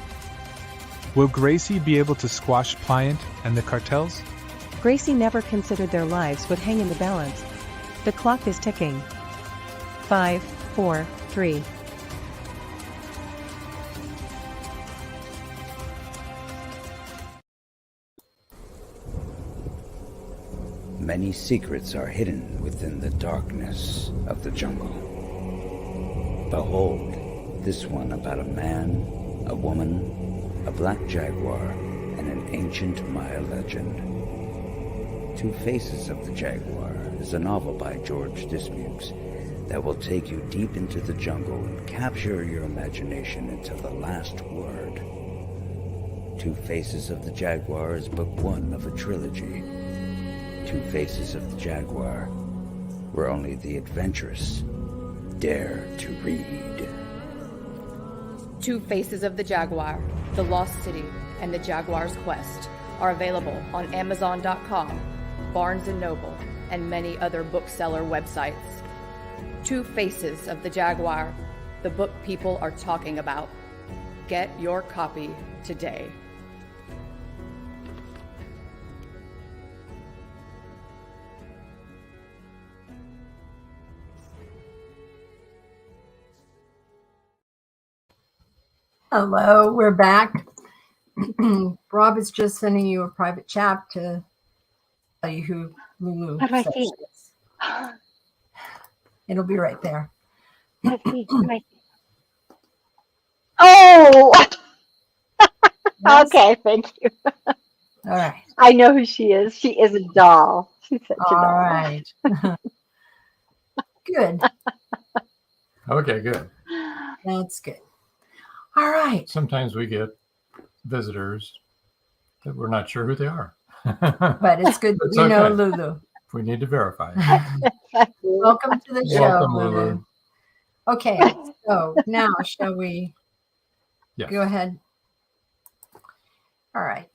Will Gracie be able to squash Pliant and the cartels? Gracie never considered their lives would hang in the balance. The clock is ticking. 5, 4, 3. Many secrets are hidden within the darkness of the jungle. Behold, this one about a man, a woman, a black jaguar, and an ancient Maya legend. Two Faces of the Jaguar is a novel by George Dismukes that will take you deep into the jungle and capture your imagination until the last word. Two Faces of the Jaguar is book one of a trilogy. Two Faces of the Jaguar, where only the adventurous dare to read. Two Faces of the Jaguar, The Lost City, and The Jaguar's Quest are available on Amazon.com, Barnes & Noble, and many other bookseller websites. Two Faces of the Jaguar, the book people are talking about. Get your copy today. Hello, we're back. Rob is just sending you a private chat to tell you who Lulu How do I says see she is. It'll be right there. Let's see. Oh! Yes. Okay, thank you. All right. I know who she is. She is a doll. She's such a doll. All right. Good. Okay, good. That's good. All right. Sometimes we get visitors that we're not sure who they are. But it's good that It's we know okay. Lulu. We need to verify. Welcome to the show, Welcome, Lulu. Lulu. Okay, so now shall we Yes. go ahead? All right.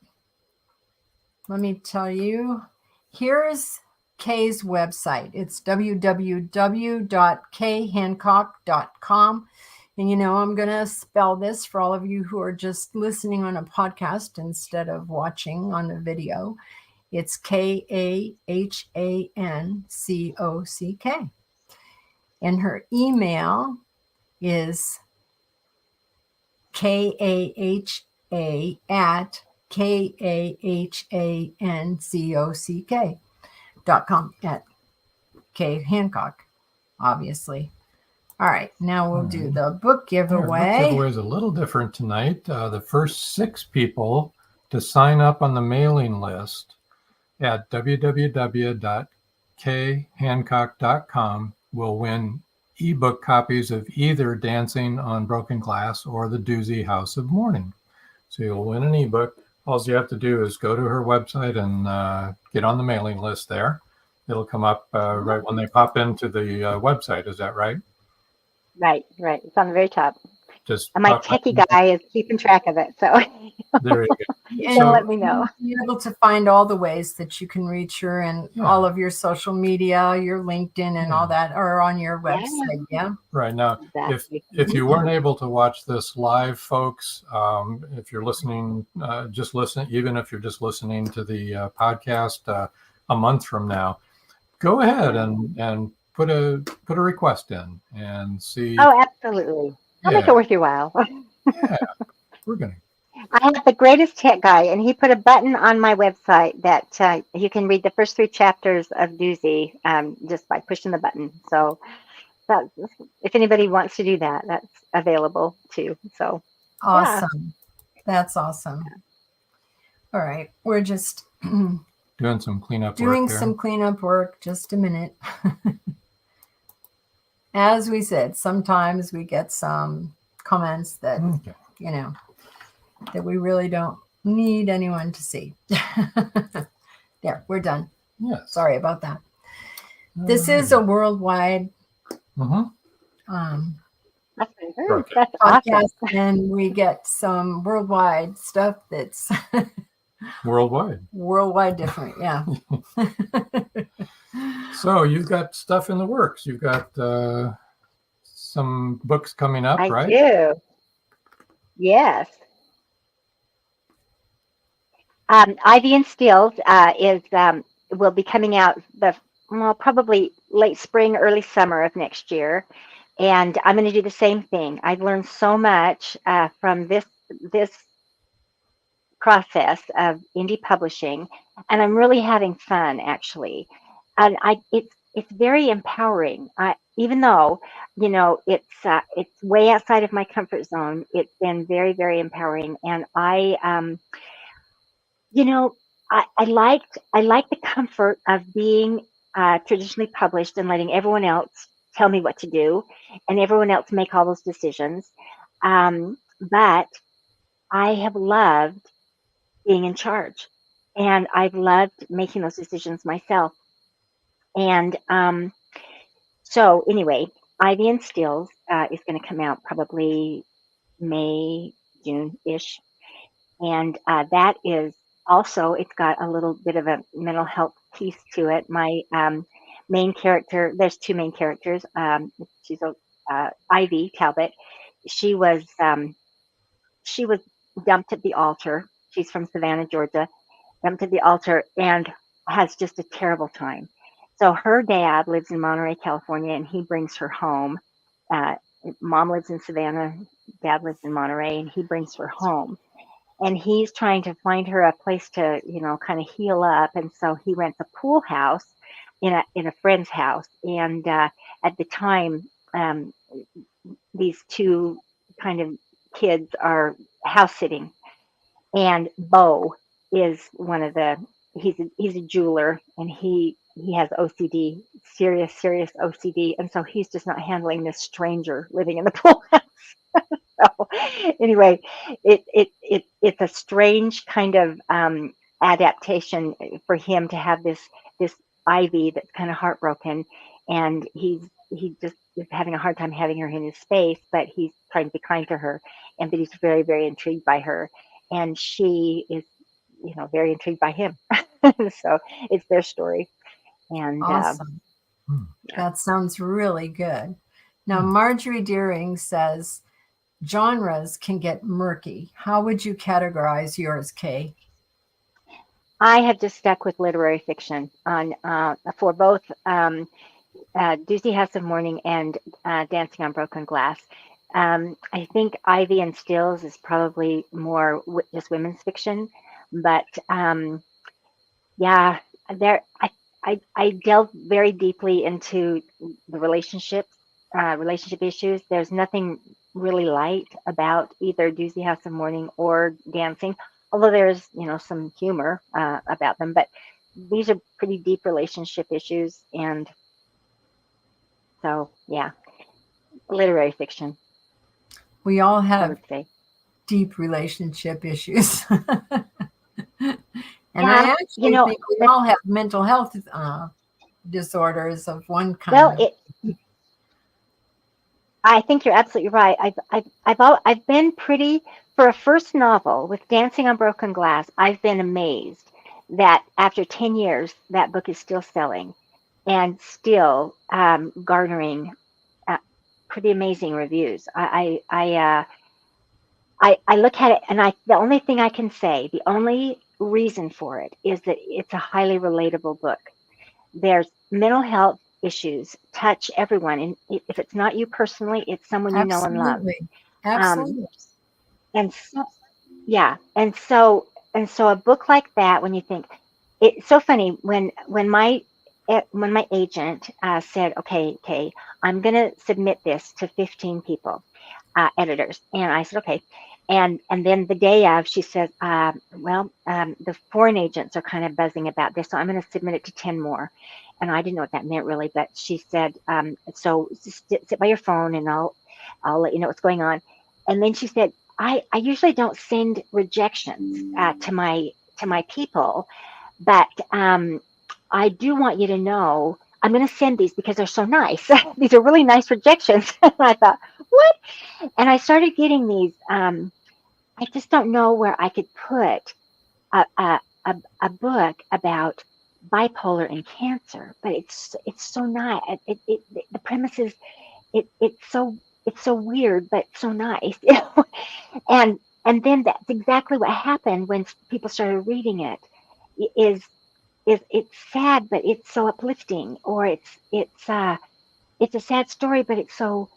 Let me tell you, here's Kay's website. It's www.khancock.com. And I'm going to spell this for all of you who are just listening on a podcast instead of watching on a video. It's KAHANCOCK. And her email is KAHA@KAHANCOCK.com at K Hancock, obviously. All right, now we'll do the book giveaway. Book giveaway is a little different tonight. The first 6 people to sign up on the mailing list at www.khancock.com will win ebook copies of either Dancing on Broken Glass or The Doozy House of Mourning. So you'll win an ebook. All you have to do is go to her website and get on the mailing list there. It'll come up right when they pop into the website. Is that right? Right. It's on the very top. Just and my techie guy is keeping track of it, so there you go. He'll let me know. You're able to find all the ways that you can reach her, and all of your social media, your LinkedIn, and all that are on your website. Yeah. Right now, exactly. if you weren't able to watch this live, folks, if you're listening, just listen. Even if you're just listening to the podcast a month from now, go ahead and put a request in and see. Oh, absolutely. I'll make it worth your while. Yeah, we're gonna. I have the greatest tech guy, and he put a button on my website that you can read the first 3 chapters of Doozy just by pushing the button. So if anybody wants to do that, that's available too. So awesome. Yeah. That's awesome. All right. We're just doing some cleanup work. Just a minute. As we said, sometimes we get some comments that, that we really don't need anyone to see. There, we're done. Yes. Sorry about that. This is a worldwide that's podcast, awesome. and we get some worldwide stuff that's worldwide different. Yeah. So you've got stuff in the works. You've got some books coming up, right? I do. Yes. Ivy and Steels will be coming out probably late spring, early summer of next year, and I'm going to do the same thing. I've learned so much from this process of indie publishing, and I'm really having fun actually. And it's very empowering. Even though it's way outside of my comfort zone, it's been very, very empowering. And I like the comfort of being traditionally published and letting everyone else tell me what to do, and everyone else make all those decisions. But I have loved being in charge, and I've loved making those decisions myself. And so anyway, Ivy and Steels is going to come out probably May, June-ish. And that is also, it's got a little bit of a mental health piece to it. My main character, there's 2 main characters. She's Ivy Talbot. She was dumped at the altar. She's from Savannah, Georgia, dumped at the altar and has just a terrible time. So her dad lives in Monterey, California, and he brings her home. Mom lives in Savannah, dad lives in Monterey, and he brings her home. And he's trying to find her a place to, kind of heal up. And so he rents a pool house in a friend's house. And at the time, these 2 kind of kids are house sitting. And Bo is one of he's a jeweler, and he has OCD, serious OCD. And so he's just not handling this stranger living in the pool house. So anyway, it's a strange kind of adaptation for him to have this Ivy that's kind of heartbroken, and he just is having a hard time having her in his space, but he's trying to be kind to her, and but he's very, very intrigued by her, and she is, very intrigued by him. So it's their story, and Awesome. That sounds really good. Now, Marjorie Deering says genres can get murky. How would you categorize yours, Kay? I have just stuck with literary fiction on for both Doozy House of Mourning and Dancing on Broken Glass. I think Ivy and Stills is probably more just women's fiction, but yeah, there I delve very deeply into the relationship issues. There's nothing really light about either Doozy House of Mourning or Dancing, although there's some humor about them. But these are pretty deep relationship issues, and so yeah, literary fiction. We all have deep relationship issues. And yeah, I actually think we all have mental health disorders of one kind. Well, I think you're absolutely right. I've been pretty, for a first novel with Dancing on Broken Glass, I've been amazed that after 10 years, that book is still selling and still garnering pretty amazing reviews. I look at it, and the only thing I can say, the only reason for it is that it's a highly relatable book. There's mental health issues touch everyone, and if it's not you personally, it's someone you know and love. Absolutely. And so, yeah, and so a book like that, when you think, it's so funny when my agent said, okay, I'm going to submit this to 15 people, editors, and I said, okay. And then the day of, she says, the foreign agents are kind of buzzing about this, so I'm going to submit it to 10 more. And I didn't know what that meant really, but she said, so just sit by your phone and I'll let you know what's going on. And then she said, I usually don't send rejections to my people, but I do want you to know I'm going to send these because they're so nice. These are really nice rejections. And I thought, what? And I started getting these. I just don't know where I could put a book about bipolar and cancer, but it's so nice. The premise is it's so weird, but so nice. And then that's exactly what happened when people started reading it. It's sad, but it's so uplifting, or it's a sad story, but it's so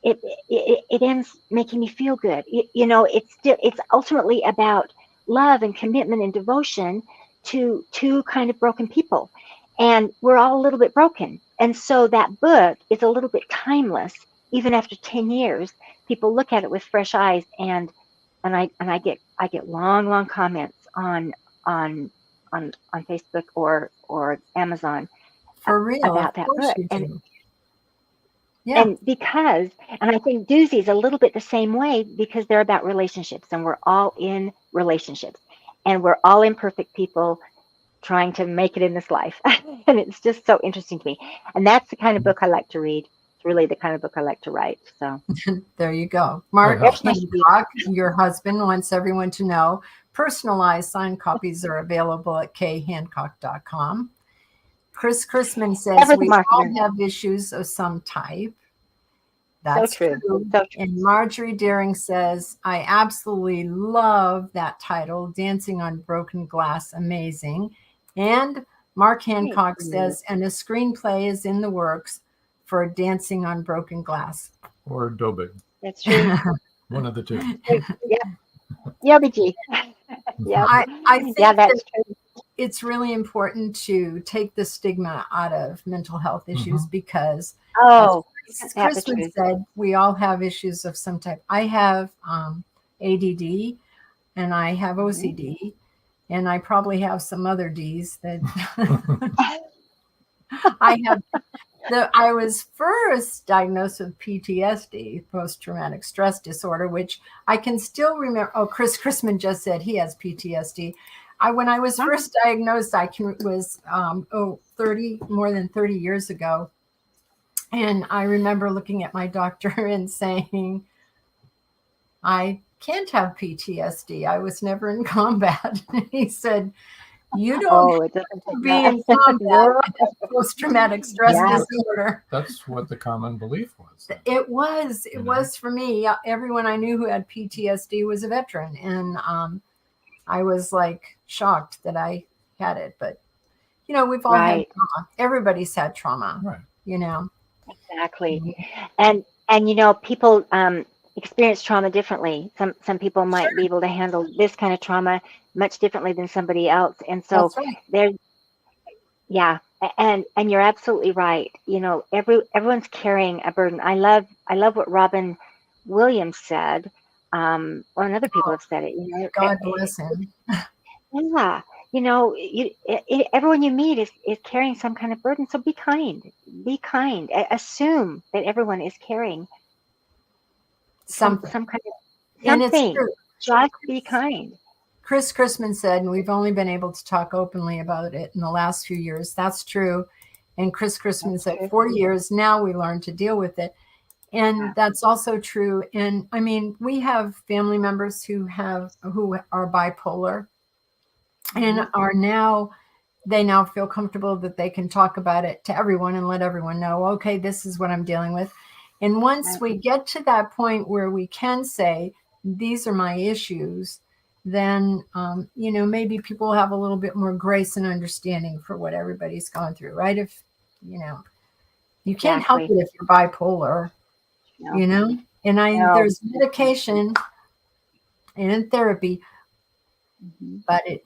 it ends making me feel good. It's ultimately about love and commitment and devotion to two kind of broken people, and we're all a little bit broken. And so that book is a little bit timeless, even after 10 years. People look at it with fresh eyes, and I get long comments on Facebook or Amazon for real about that book. And because I think Doozy's a little bit the same way, because they're about relationships, and we're all in relationships, and we're all imperfect people trying to make it in this life. And it's just so interesting to me. And that's the kind of book I like to read. It's really the kind of book I like to write. So there you go. Mark Hancock, your husband, wants everyone to know personalized signed copies are available at khancock.com. Chris Chrisman says we all have issues of some type. That's so true. So true. And Marjorie Deering says, I absolutely love that title, Dancing on Broken Glass, amazing. And Mark Hancock says, and a screenplay is in the works for Dancing on Broken Glass. Or Dobig. That's true. One of the two. Yeah, BG. Yeah, I think that's true. It's really important to take the stigma out of mental health issues because, as Kristen said, we all have issues of some type. I have ADD, and I have OCD, and I probably have some other Ds that I I was first diagnosed with PTSD, post-traumatic stress disorder, which I can still remember. Oh, Chris Chrisman just said he has PTSD. When I was first diagnosed, was more than 30 years ago. And I remember looking at my doctor and saying, I can't have PTSD. I was never in combat. He said, you don't have to be in combat with post-traumatic stress disorder. That's what the common belief was. It was. It was for me. Everyone I knew who had PTSD was a veteran. And I was like shocked that I had it. But, we've all had trauma. Everybody's had trauma, Exactly. And people experience trauma differently. Some people might be able to handle this kind of trauma much differently than somebody else. And so and you're absolutely right. Everyone's carrying a burden. I love what Robin Williams said. And other people have said it. God bless him. Yeah. Everyone you meet is carrying some kind of burden. So be kind. Be kind. Assume that everyone is carrying some kind of something. And it's true. Just be kind. Chris Chrisman said, and we've only been able to talk openly about it in the last few years. That's true. And Chris Chrisman said 40 years now we learn to deal with it. And that's also true. And I mean, we have family members who are bipolar and they now feel comfortable that they can talk about it to everyone and let everyone know, okay, this is what I'm dealing with. And once we get to that point where we can say, these are my issues, then, maybe people have a little bit more grace and understanding for what everybody's gone through, right? If, you can't help it if you're bipolar, and there's medication and therapy, but it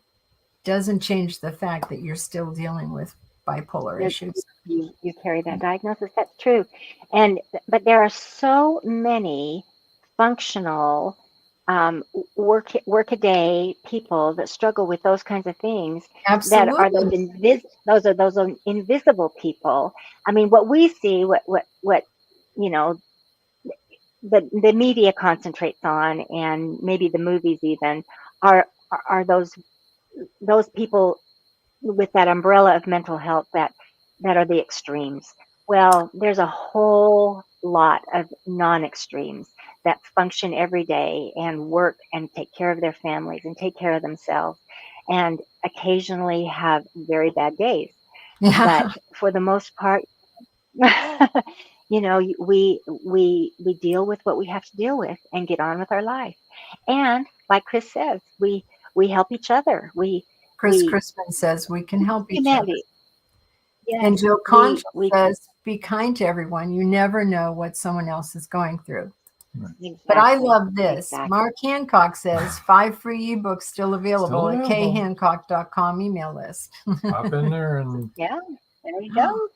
doesn't change the fact that you're still dealing with bipolar issues. You carry that diagnosis. That's true. But there are so many functional work-a-day people that struggle with those kinds of things. Absolutely. That are those invisible people. I mean, what we see, what the media concentrates on, and maybe the movies even, are those people with that umbrella of mental health that are the extremes. Well, there's a whole lot of non-extremes that function every day and work and take care of their families and take care of themselves, and occasionally have very bad days. But for the most part, we deal with what we have to deal with and get on with our life. And like Chris says, we help each other. Chris Chrisman says we can help each other. Yes, and Jill Conch says, be kind to everyone. You never know what someone else is going through. Exactly. But I love this. Mark Hancock says 5 free ebooks still available at khancock.com email list. Pop in there and there you go.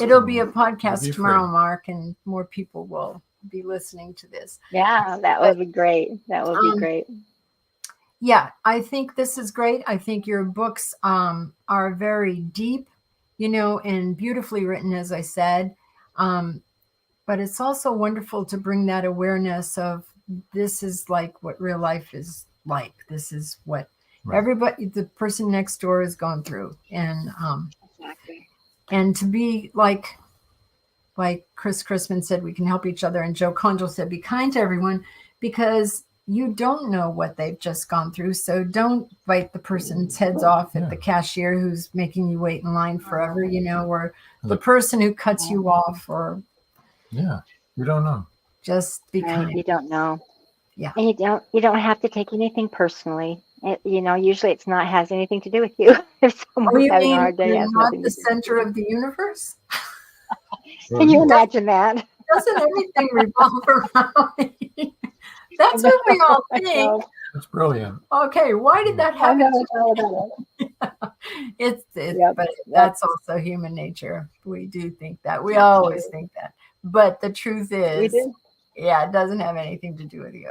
It'll be a podcast tomorrow, Mark, and more people will be listening to this. Yeah, that would be great. That would be great. Yeah, I think this is great. I think your books are very deep, and beautifully written, as I said. But it's also wonderful to bring that awareness of this is like what real life is like. This is what everybody, the person next door is going through. And and to be like Chris Chrisman said, we can help each other. And Joe Conjal said, be kind to everyone, because you don't know what they've just gone through. So don't bite the person's heads off at the cashier who's making you wait in line forever, or the person who cuts you off, or you don't know. Just be kind. You don't know. Yeah. And you don't have to take anything personally. Usually it's not has anything to do with you. If someone's having a hard day, you're not the center of the universe? Can you imagine that? Doesn't everything revolve around me? That's what we all think. That's brilliant. Okay, why did that happen? I know it's all about it. But that's also human nature. We do think that. We always think that. But the truth is, Yeah, it doesn't have anything to do with you.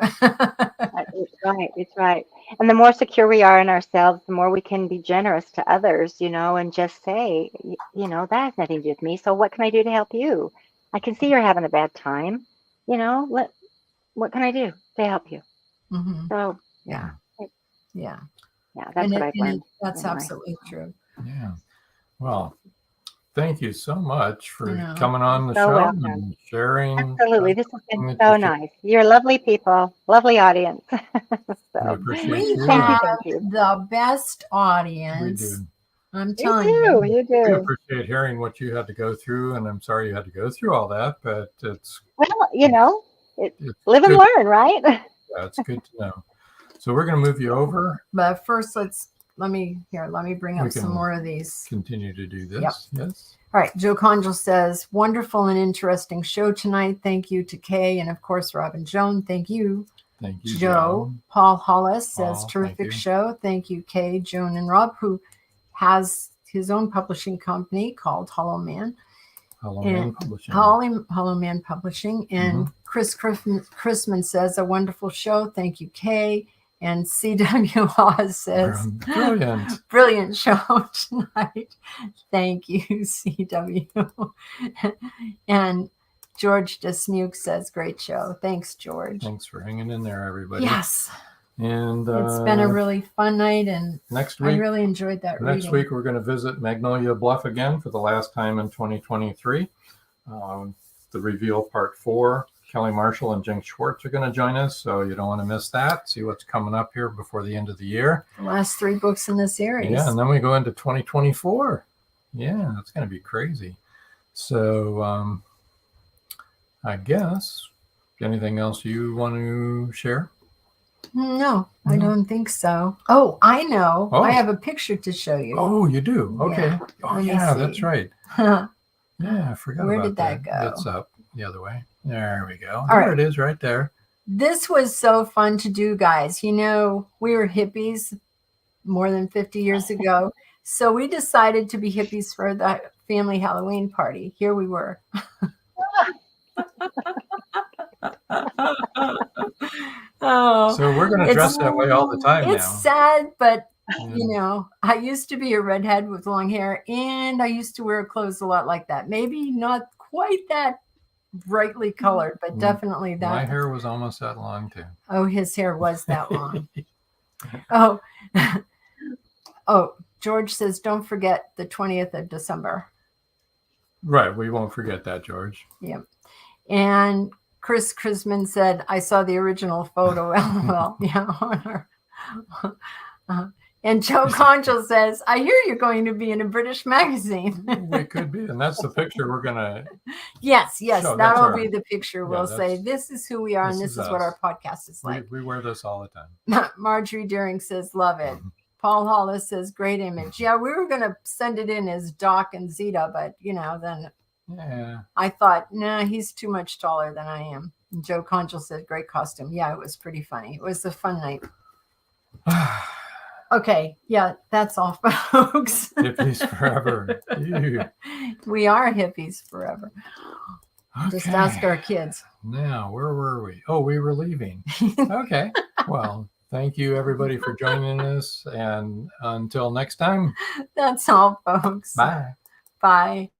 It's right. And the more secure we are in ourselves, the more we can be generous to others, and just say, that has nothing to do with me. So what can I do to help you? I can see you're having a bad time. What can I do to help you? Mm-hmm. So yeah, that's what I've learned. That's absolutely true. Yeah. Well, thank you so much for coming on the so show welcome. and sharing. Absolutely. This has been so nice. You're lovely people, lovely audience. So, we have the best audience. We do. I'm telling you. You do. We appreciate hearing what you had to go through, and I'm sorry you had to go through all that, but it's... Well, live and learn, right? Yeah, it's good to know. So we're going to move you over. But first, let me bring up some more of these. Continue to do this. Yep. Yes. All right. Joe Conjal says, wonderful and interesting show tonight. Thank you to Kay and, of course, Robin Joan. Thank you. Thank you, Joe. Paul Hollis says, terrific show. Thank you, Kay, Joan, and Rob, who has his own publishing company called Hollow Man. Hollow Man Publishing. Hollow Man Publishing. And Chris Chrisman says, a wonderful show. Thank you, Kay. And C.W. Hawes says, brilliant show tonight. Thank you, C.W. And George Desmuke says, great show. Thanks, George. Thanks for hanging in there, everybody. Yes. And it's been a really fun night, and next week, I really enjoyed that reading. Next week, we're going to visit Magnolia Bluff again for the last time in 2023. The Reveal Part 4. Kelly Marshall and Jenk Schwartz are going to join us, so you don't want to miss that. See what's coming up here before the end of the year. The last 3 books in the series. Yeah, and then we go into 2024. Yeah, that's going to be crazy. So I guess, anything else you want to share? No, I don't think so. Oh, I know. I have a picture to show you. Oh, you do? Okay. Yeah. Oh, yeah, that's right. Yeah, I forgot Where about did that go? It's up the other way. There we go. All There right. it is right there. This was so fun to do, guys. We were hippies more than 50 years ago. So we decided to be hippies for the family Halloween party. Here we were. So we're going to dress that way all the time It's now. sad, but I used to be a redhead with long hair, and I used to wear clothes a lot like that. Maybe not quite that brightly colored, but definitely that. My hair was almost that long too. Oh, his hair was that long. George says, don't forget the 20th of December. Right. We won't forget that, George. Yep. And Chris Chrisman said, I saw the original photo. LOL. Yeah. And Joe Conchal says, I hear you're going to be in a British magazine. We could be. And that's the picture we're going to. Yes. show. That'll be the picture. We'll say, this is who we are, and this is what us. our podcast is like. We wear this all the time. Marjorie Deering says, love it. Paul Hollis says, great image. Yeah, we were going to send it in as Doc and Zeta, but, then I thought, nah, he's too much taller than I am. And Joe Conchal said, great costume. Yeah, it was pretty funny. It was a fun night. Okay. Yeah, that's all, folks. Hippies forever. We are hippies forever. Okay. Just ask our kids. Now, where were we? Oh, we were leaving. Okay. Well, thank you, everybody, for joining us. And until next time. That's all, folks. Bye. Bye.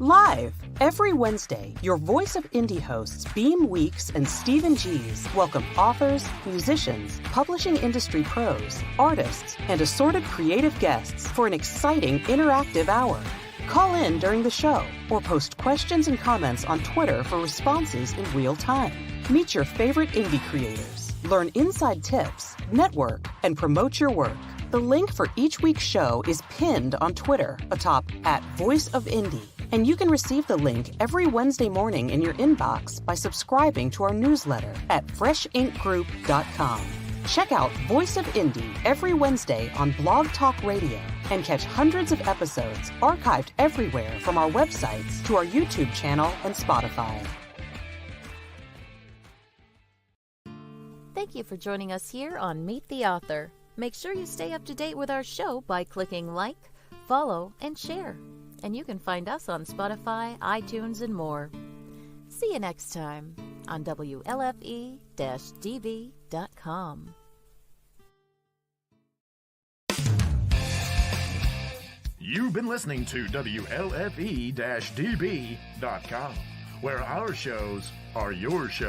Live every Wednesday, your Voice of Indie hosts Beam Weeks and Stephen Gees welcome authors, musicians, publishing industry pros, artists, and assorted creative guests for an exciting interactive hour. Call in during the show or post questions and comments on Twitter for responses in real time. Meet your favorite indie creators, learn inside tips, network, and promote your work. The link for each week's show is pinned on Twitter atop @VoiceOfIndie. And you can receive the link every Wednesday morning in your inbox by subscribing to our newsletter at freshinkgroup.com. Check out Voice of Indie every Wednesday on Blog Talk Radio and catch hundreds of episodes archived everywhere from our websites to our YouTube channel and Spotify. Thank you for joining us here on Meet the Author. Make sure you stay up to date with our show by clicking like, follow, and share. And you can find us on Spotify, iTunes, and more. See you next time on WLFE-DB.com. You've been listening to WLFE-DB.com, where our shows are your shows.